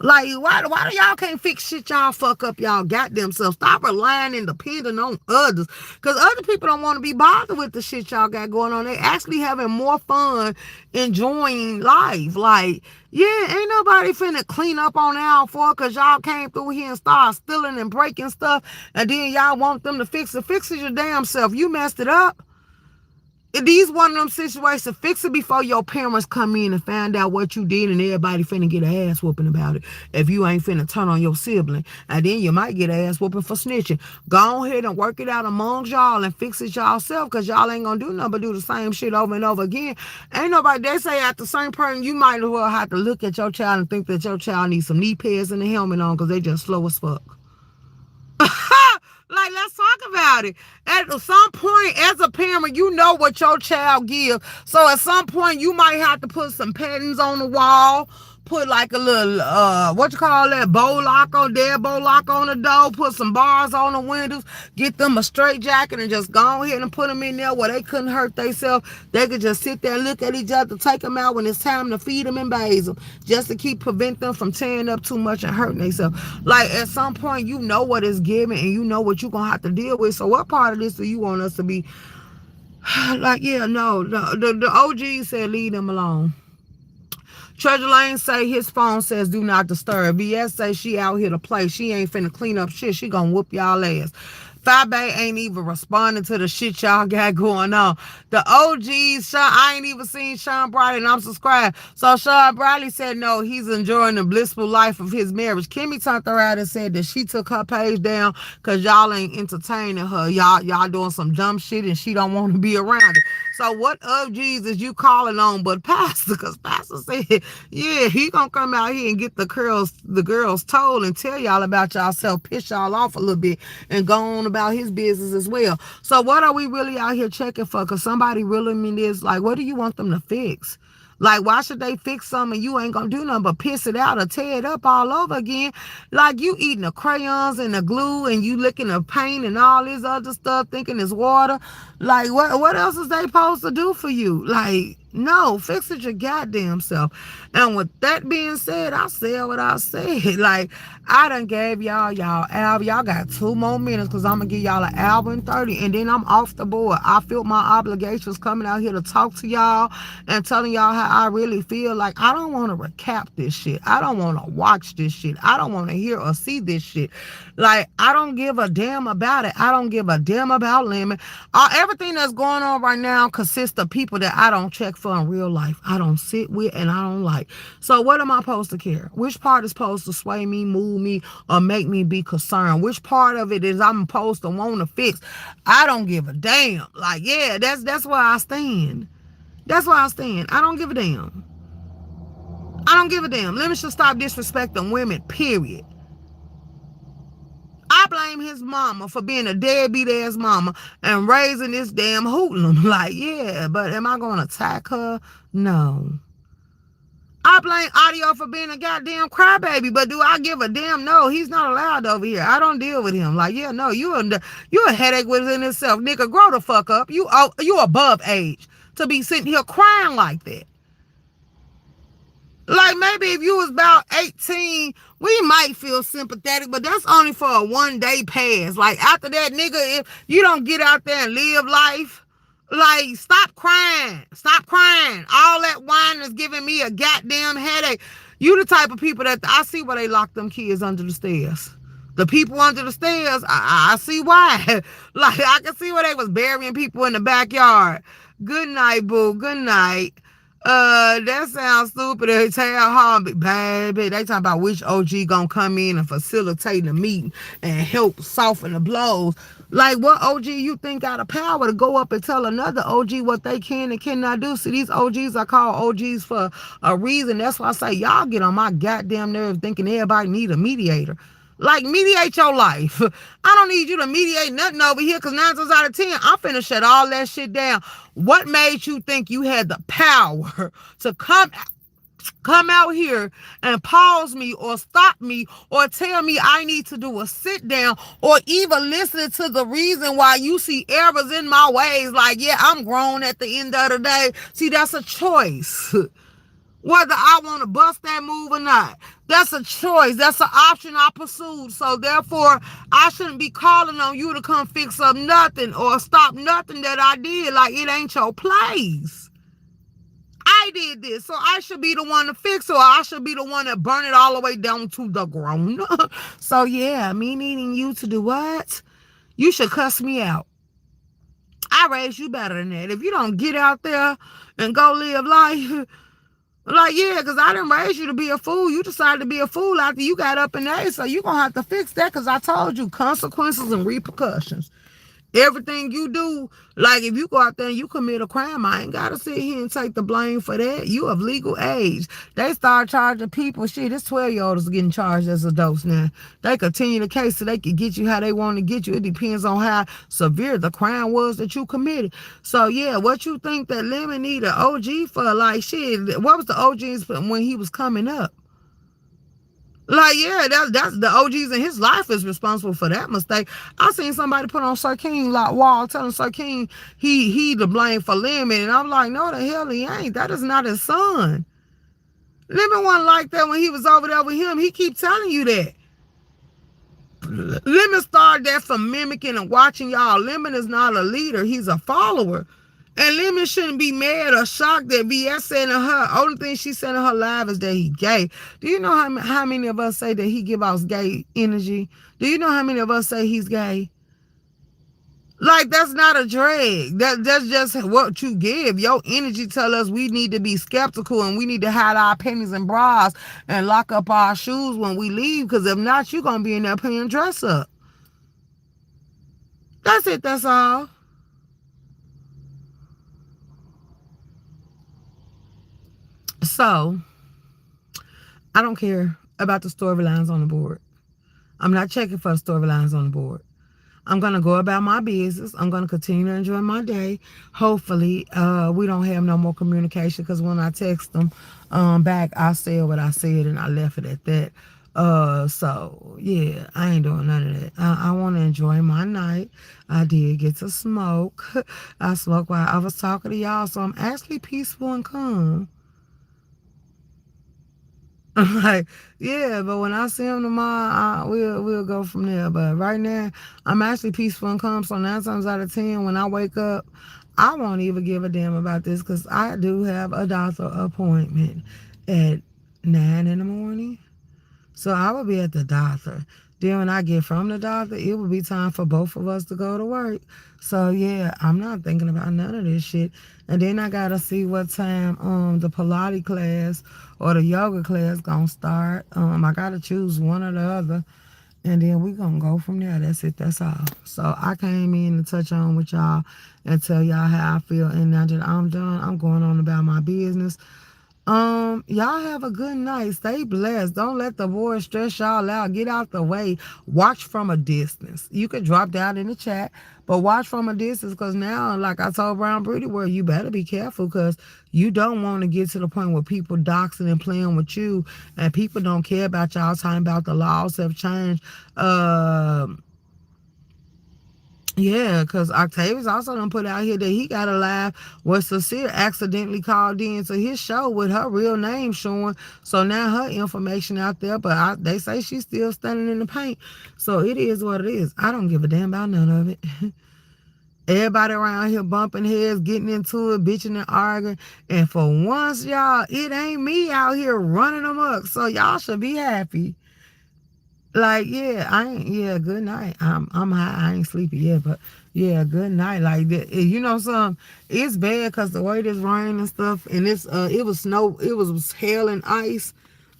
Like, why do y'all can't fix shit y'all fuck up y'all goddamn self? Stop relying and depending on others. Because other people don't want to be bothered with the shit y'all got going on. They actually having more fun enjoying life. Like, yeah, ain't nobody finna clean up on y'all for because y'all came through here and started stealing and breaking stuff. And then y'all want them to fix it. Fix it your damn self. You messed it up. These one of them situations, fix it before your parents come in and find out what you did, and everybody finna get an ass whooping about it if you ain't finna turn on your sibling. And then you might get an ass whooping for snitching. Go ahead and work it out amongst y'all and fix it yourself, because y'all ain't gonna do nothing but do the same shit over and over again. Ain't nobody, they say at the same person, you might as well have to look at your child and think that your child needs some knee pads and a helmet on because they just slow as fuck. Like, let's talk about it. At some point, as a parent, you know what your child gives. So at some point, you might have to put some patterns on the wall. Put like a little, what you call that, bow lock on there, bow lock on the door. Put some bars on the windows. Get them a straight jacket and just go ahead and put them in there where they couldn't hurt themselves. They could just sit there and look at each other, take them out when it's time to feed them and bathe them, just to prevent them from tearing up too much and hurting themselves. Like, at some point, you know what is given and you know what you're going to have to deal with. So what part of this do you want us to be like, yeah, no, the OG said leave them alone. Treasure Lane say his phone says do not disturb. BS say she out here to play. She ain't finna clean up shit. She gonna whoop y'all ass. Five Bay ain't even responding to the shit y'all got going on. The OGs, I ain't even seen Sean Bradley, and I'm subscribed. So Sean Bradley said no, he's enjoying the blissful life of his marriage. Kimmy turned around and said that she took her page down because y'all ain't entertaining her. Y'all doing some dumb shit and she don't want to be around it. So what OGs is you calling on but Pastor? Because Pastor said, yeah, he gonna come out here and get the girls told and tell y'all about yourself, piss y'all off a little bit, and go on about his business as well. So what are we really out here checking for? Because somebody really mean this, like, what do you want them to fix? Like, why should they fix something and you ain't gonna do nothing but piss it out or tear it up all over again? Like, you eating the crayons and the glue and you licking the paint and all this other stuff thinking it's water. Like, what else is they supposed to do for you? Like, no, fix it your goddamn self. And with that being said, I said what I said. Like, I done gave y'all album. Y'all got 2 more minutes because I'm going to give y'all an album 30 and then I'm off the board. I feel my obligations coming out here to talk to y'all and telling y'all how I really feel. Like, I don't want to recap this shit. I don't want to watch this shit. I don't want to hear or see this shit. Like, I don't give a damn about it. I don't give a damn about Lemon. Everything that's going on right now consists of people that I don't check for in real life. I don't sit with and I don't like. So what am I supposed to care? Which part is supposed to sway me, move me, or make me be concerned? Which part of it is I'm supposed to want to fix? I don't give a damn. Like, yeah, that's where I stand. That's where I stand. I don't give a damn. I don't give a damn. Lemon should stop disrespecting women, period. I blame his mama for being a deadbeat ass mama and raising this damn hoodlum. Like, yeah, but am I going to attack her? No. I blame Audio for being a goddamn crybaby, but do I give a damn? No, he's not allowed over here. I don't deal with him. Like, yeah, no, you a headache within itself, nigga. Grow the fuck up. You above age to be sitting here crying like that. Like, maybe if you was about 18, we might feel sympathetic, but that's only for a 1 day pass. Like, after that, nigga, if you don't get out there and live life, like, stop crying. Stop crying. All that whining is giving me a goddamn headache. You the type of people that I see why they lock them kids under the stairs. The people under the stairs, I see why. Like, I can see where they was burying people in the backyard. Good night, boo. Good night. That sounds stupid. They tell hard, baby. They talking about which OG gonna come in and facilitate the meeting and help soften the blows. Like, what OG you think got the power to go up and tell another OG what they can and cannot do? See, these OGs are called OGs for a reason. That's why I say y'all get on my goddamn nerves thinking everybody need a mediator. Like, mediate your life. I don't need you to mediate nothing over here because 9 times out of 10, I'm finna shut all that shit down. What made you think you had the power to come out here and pause me or stop me or tell me I need to do a sit down or even listen to the reason why you see errors in my ways? Like, yeah, I'm grown at the end of the day. See, that's a choice. Whether I want to bust that move or not. That's a choice. That's an option I pursued. So therefore, I shouldn't be calling on you to come fix up nothing or stop nothing that I did. Like, it ain't your place. I did this, so I should be the one to fix it, or I should be the one that burn it all the way down to the ground. So yeah, me needing you to do what? You should cuss me out. I raised you better than that. If you don't get out there and go live life, like, yeah, because I didn't raise you to be a fool. You decided to be a fool after you got up in age, so you're going to have to fix that because I told you consequences and repercussions. Everything you do, like if you go out there and you commit a crime, I ain't got to sit here and take the blame for that. You of legal age. They start charging people. Shit, it's 12-year-olds getting charged as adults now. They continue the case so they can get you how they want to get you. It depends on how severe the crime was that you committed. So, yeah, what you think that Lemon need an OG for? Like, shit, what was the OGs when he was coming up? Like, yeah, that's the OGs in his life is responsible for that mistake. I seen somebody put on Sir King like wall telling Sir King he to blame for Lemon, and I'm like, no, the hell he ain't. That is not his son. Lemon wasn't like that when he was over there with him. He keep telling you that. Lemon started that from mimicking and watching y'all. Lemon is not a leader. He's a follower. And Lemon shouldn't be mad or shocked that VS said to her, only thing she said in her live is that he gay. Do you know how many of us say that he give us gay energy? Do you know how many of us say he's gay? Like, that's not a drag. That's just what you give. Your energy tell us we need to be skeptical and we need to hide our panties and bras and lock up our shoes when we leave, because if not, you're going to be in there playing dress up. That's it. That's all. So, I don't care about the storylines on the board. I'm not checking for the storylines on the board. I'm going to go about my business. I'm going to continue to enjoy my day. Hopefully, we don't have no more communication, because when I text them back, I said what I said and I left it at that. So, yeah, I ain't doing none of that. I want to enjoy my night. I did get to smoke. I smoked while I was talking to y'all, so I'm actually peaceful and calm. Like, yeah, but when I see him tomorrow, we'll go from there. But right now, I'm actually peaceful and calm. So 9 times out of 10, when I wake up, I won't even give a damn about this, because I do have a doctor appointment at 9 in the morning. So I will be at the doctor. Then when I get from the doctor, it will be time for both of us to go to work. So yeah, I'm not thinking about none of this shit. And then I gotta see what time the pilates class or the yoga class gonna start. I gotta choose one or the other. And then we gonna go from there. That's it. That's all. So I came in to touch on with y'all and tell y'all how I feel. And now that I'm done, I'm going on about my business. Y'all have a good night. Stay blessed. Don't let the boys stress y'all out. Get out the way. Watch from a distance. You could drop down in the chat, but watch from a distance because now, like I told Brown Pretty World, you better be careful because you don't want to get to the point where people doxing and playing with you and people don't care about y'all talking about the laws have changed. Yeah, because Octavius also done put out here that he got a live where Cecile accidentally called in to his show with her real name showing. So now her information out there, but they say she's still standing in the paint. So it is what it is. I don't give a damn about none of it. Everybody around here bumping heads, getting into it, bitching and arguing. And for once, y'all, it ain't me out here running amok. So y'all should be happy. Like, yeah, good night. I'm high, I ain't sleepy yet, but yeah, good night. Like that, you know something, it's bad because the way this rain and stuff, and it was snow, it was hail and ice.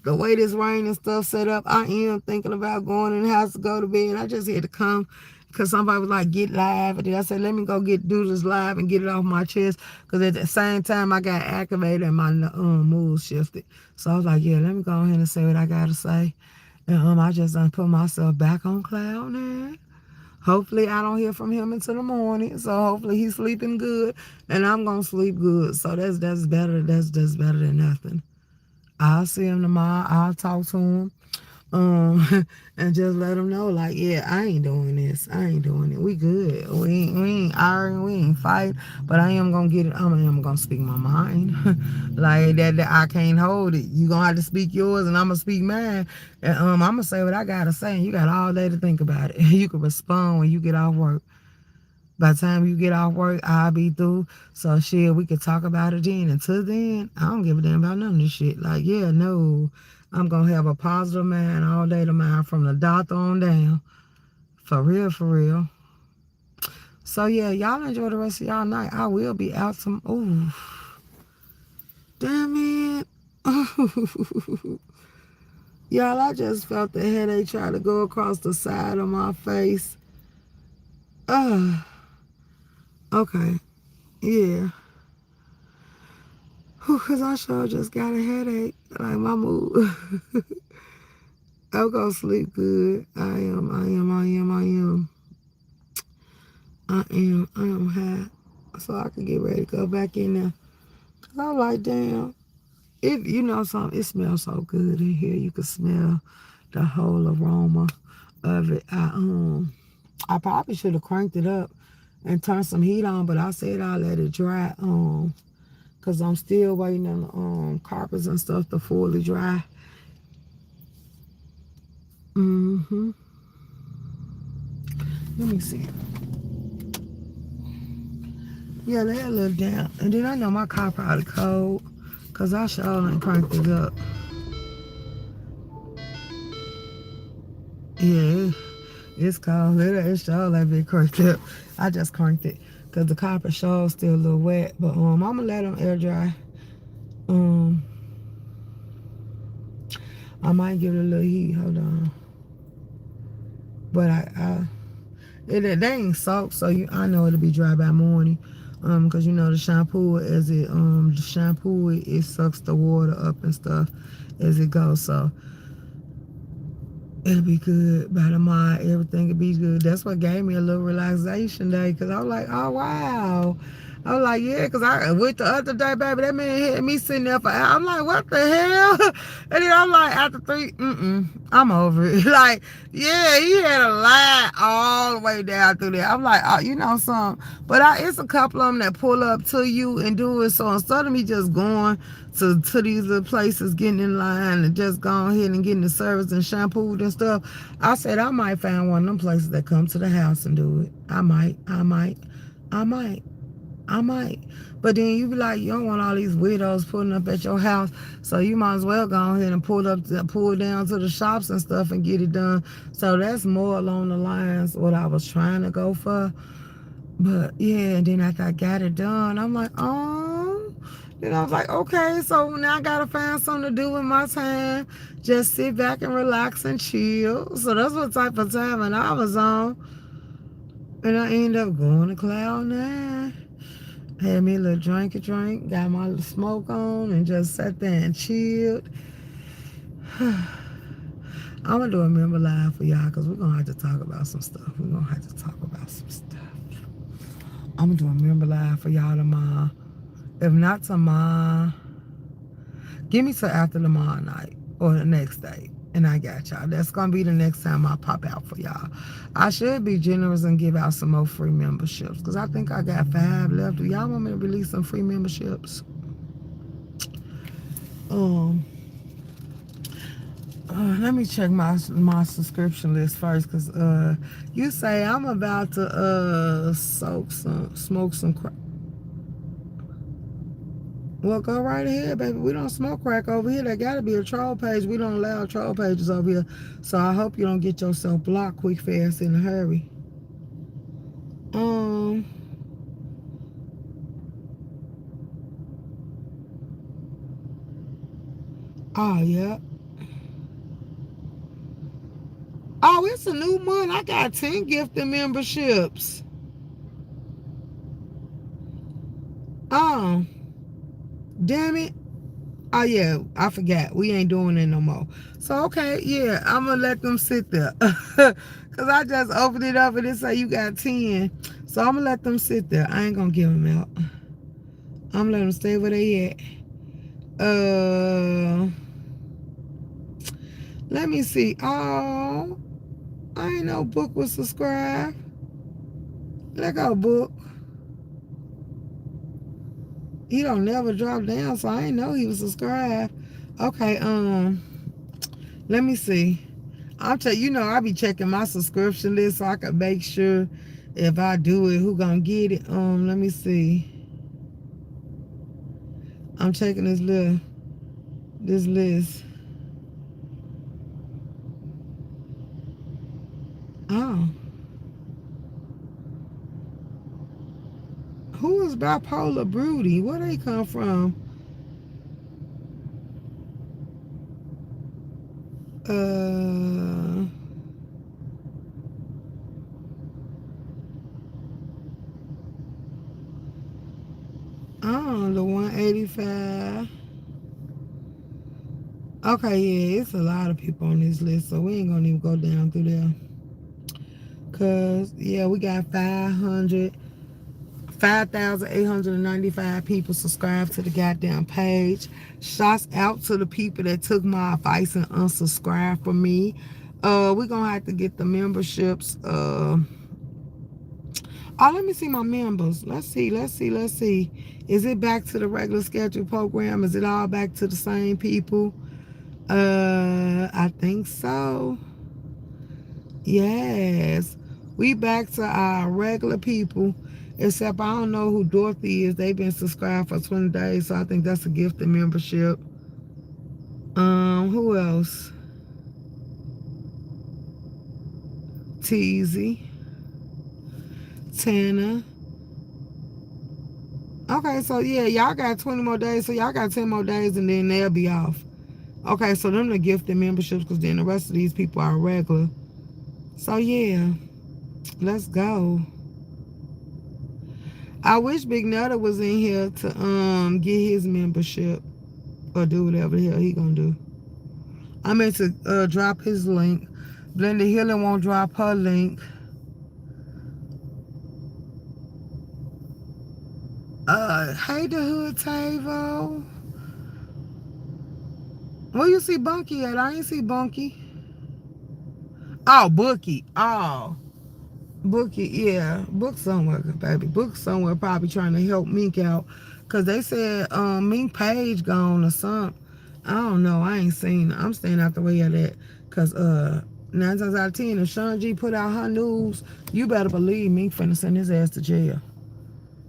The way this rain and stuff set up, I am thinking about going in the house to go to bed. I just had to come because somebody was like, get live. And then I said, let me go do this live and get it off my chest. Because at the same time, I got activated and my mood shifted. So I was like, yeah, let me go ahead and say what I got to say. And I just done put myself back on cloud nine. Hopefully I don't hear from him until the morning. So hopefully he's sleeping good and I'm gonna sleep good. So that's better. That's better than nothing. I'll see him tomorrow. I'll talk to him. And just let them know, like, yeah, I ain't doing this. I ain't doing it. We good. We ain't arguing. We ain't fight. But I am gonna get it. I am gonna speak my mind. Like that I can't hold it. You gonna have to speak yours, and I'm gonna speak mine. And I'm gonna say what I gotta say. And you got all day to think about it. You can respond when you get off work. By the time you get off work, I'll be through. So shit, we could talk about it then. Until then, I don't give a damn about none of this shit. Like, yeah, no. I'm gonna have a positive mind all day tomorrow from the doctor on down. For real, for real. So yeah, y'all enjoy the rest of y'all night. I will be out some damn it. Y'all, I just felt the headache try to go across the side of my face. Okay. Yeah. Cause I sure just got a headache. Like my mood. I'll go sleep good. I am high. So I can get ready to go back in there. Cause I'm like, damn. You know something, it smells so good in here. You can smell the whole aroma of it. I probably should have cranked it up and turned some heat on, but I said I'll let it dry. Cause I'm still waiting on the carpets and stuff to fully dry. Let me see. Yeah, they a little damp. And then I know my car probably cold. Cause I sure ain't cranked it up. Yeah, it's cold. It's sure like been cranked up. I just cranked it. Cause the carpet sure still a little wet. But I'm gonna let them air dry. I might give it a little heat. Hold on. But they ain't soaked, so I know it'll be dry by morning. Cause you know the shampoo it sucks the water up and stuff as it goes. So it'll be good by tomorrow. Everything will be good. That's what gave me a little relaxation day. Cause I was like, oh wow. I was like, yeah, because I went the other day, baby, that man had me sitting there for hours. I'm like, what the hell? And then I'm like, after three, I'm over it. Like, yeah, he had a line all the way down through there. I'm like, oh, you know something. But it's a couple of them that pull up to you and do it. So instead of me just going to these little places, getting in line and just going ahead and getting the service and shampooed and stuff, I said I might find one of them places that come to the house and do it. I might. But then you be like, you don't want all these weirdos pulling up at your house, so you might as well go ahead and pull down to the shops and stuff and get it done. So that's more along the lines what I was trying to go for. But yeah, and then after I got it done, I'm like, oh. Then I was like, okay, so now I gotta find something to do with my time. Just sit back and relax and chill. So that's what type of time I was on. And I ended up going to Cloud 9. Had me a little drink, got my little smoke on, and just sat there and chilled. I'm gonna do a member live for y'all because we're gonna have to talk about some stuff. We're gonna have to talk about some stuff. I'm gonna do a member live for y'all tomorrow. If not tomorrow, give me till after tomorrow night or the next day. And I got y'all. That's gonna be the next time I pop out for y'all. I should be generous and give out some more free memberships because I think I got 5 left. Do y'all want me to release some free memberships? Um, let me check my subscription list first, because you say I'm about to smoke some crack. Well, go right ahead, baby. We don't smoke crack over here. There gotta be a troll page. We don't allow troll pages over here. So I hope you don't get yourself blocked quick fast in a hurry. Oh yeah. Oh, it's a new month. I got 10 gifted memberships. Oh, damn it. Oh yeah, I forgot. We ain't doing it no more. So okay, yeah, I'm gonna let them sit there. Cause I just opened it up and it say you got 10. So I'm gonna let them sit there. I ain't gonna give them out. I'm gonna let them stay where they at. Let me see. Oh, I ain't know Book was subscribed. Let go, Book. He don't never drop down, so I ain't know he was subscribed. Okay, let me see. I be checking my subscription list so I can make sure if I do it, who gonna get it. Let me see. I'm checking this list. Oh, who is bipolar broody? Where they come from? Oh, the 185. Okay, yeah, it's a lot of people on this list, so we ain't gonna even go down through there. Cause yeah, we got 5,895 people subscribed to the goddamn page. Shouts out to the people that took my advice and unsubscribed from me. We're gonna have to get the memberships. Let me see my members. Let's see. Is it back to the regular schedule program? Is it all back to the same people? I think so. Yes. We back to our regular people. Except I don't know who Dorothy is. They've been subscribed for 20 days, so I think that's a gifted membership. Who else? Teasy. Tana. Okay, so yeah, y'all got 20 more days, so y'all got 10 more days and then they'll be off. Okay, so them the gifted memberships because then the rest of these people are regular. So yeah, let's go. I wish Big Nutter was in here to get his membership or do whatever the hell he gonna do. I meant to drop his link. Blenda Healing won't drop her link. Hey the Hood Tavo. Where you see Bunky at? I ain't see Bunky. Oh, Bookie. Oh. Bookie, yeah. Book somewhere, baby. Book somewhere probably trying to help Mink out. Cause they said Mink page gone or something. I don't know. I ain't seen it. I'm staying out the way of that. Cause 9 times out of 10, if Sean G put out her news, you better believe Mink finna send his ass to jail.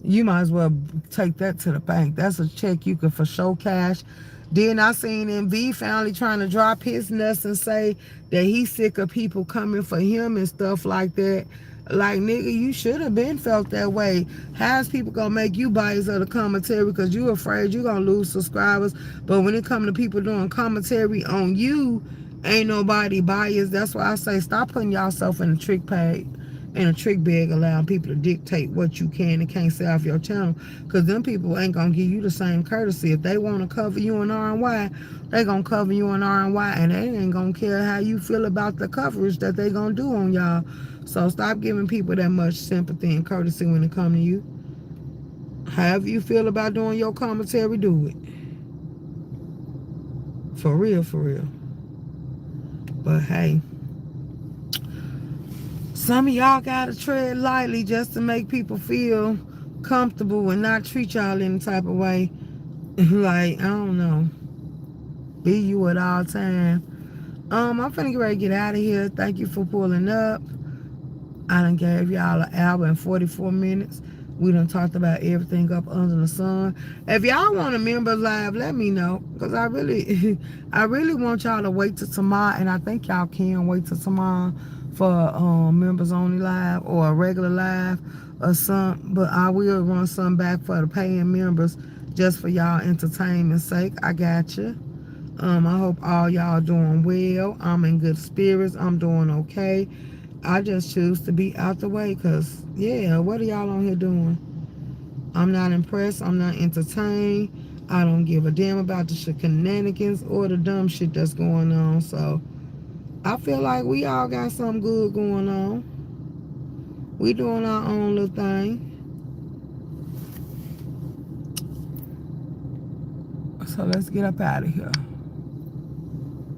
You might as well take that to the bank. That's a check you could for sure cash. Then I seen MV finally trying to drop his nuts and say that he's sick of people coming for him and stuff like that. Like, nigga, you should have been felt that way. How's people gonna make you buyers of the commentary because you afraid you gonna lose subscribers? But when it come to people doing commentary on you, ain't nobody biased. That's why I say stop putting yourself in a trick bag. and a trick bag allowing people to dictate what you can and can't say off your channel. Because them people ain't going to give you the same courtesy. If they want to cover you in R&Y, they going to cover you in R&Y, and they ain't going to care how you feel about the coverage that they going to do on y'all. So stop giving people that much sympathy and courtesy when it come to you. However you feel about doing your commentary, do it. For real, for real. But hey, some of y'all gotta tread lightly just to make people feel comfortable and not treat y'all any type of way. Like, I don't know. Be you at all time. I'm finna get ready to get out of here. Thank you for pulling up. I done gave y'all an hour and 44 minutes. We done talked about everything up under the sun. If y'all want a member live, let me know. Because I really, I really want y'all to wait till tomorrow. And I think y'all can wait till tomorrow for members only live or a regular live or something. But I will run some back for the paying members just for y'all entertainment's sake. I got you. I hope all y'all doing well. I'm in good spirits. I'm doing okay. I just choose to be out the way because, yeah, what are y'all on here doing? I'm not impressed. I'm not entertained. I don't give a damn about the shenanigans or the dumb shit that's going on. So I feel like we all got something good going on. We doing our own little thing. So let's get up out of here.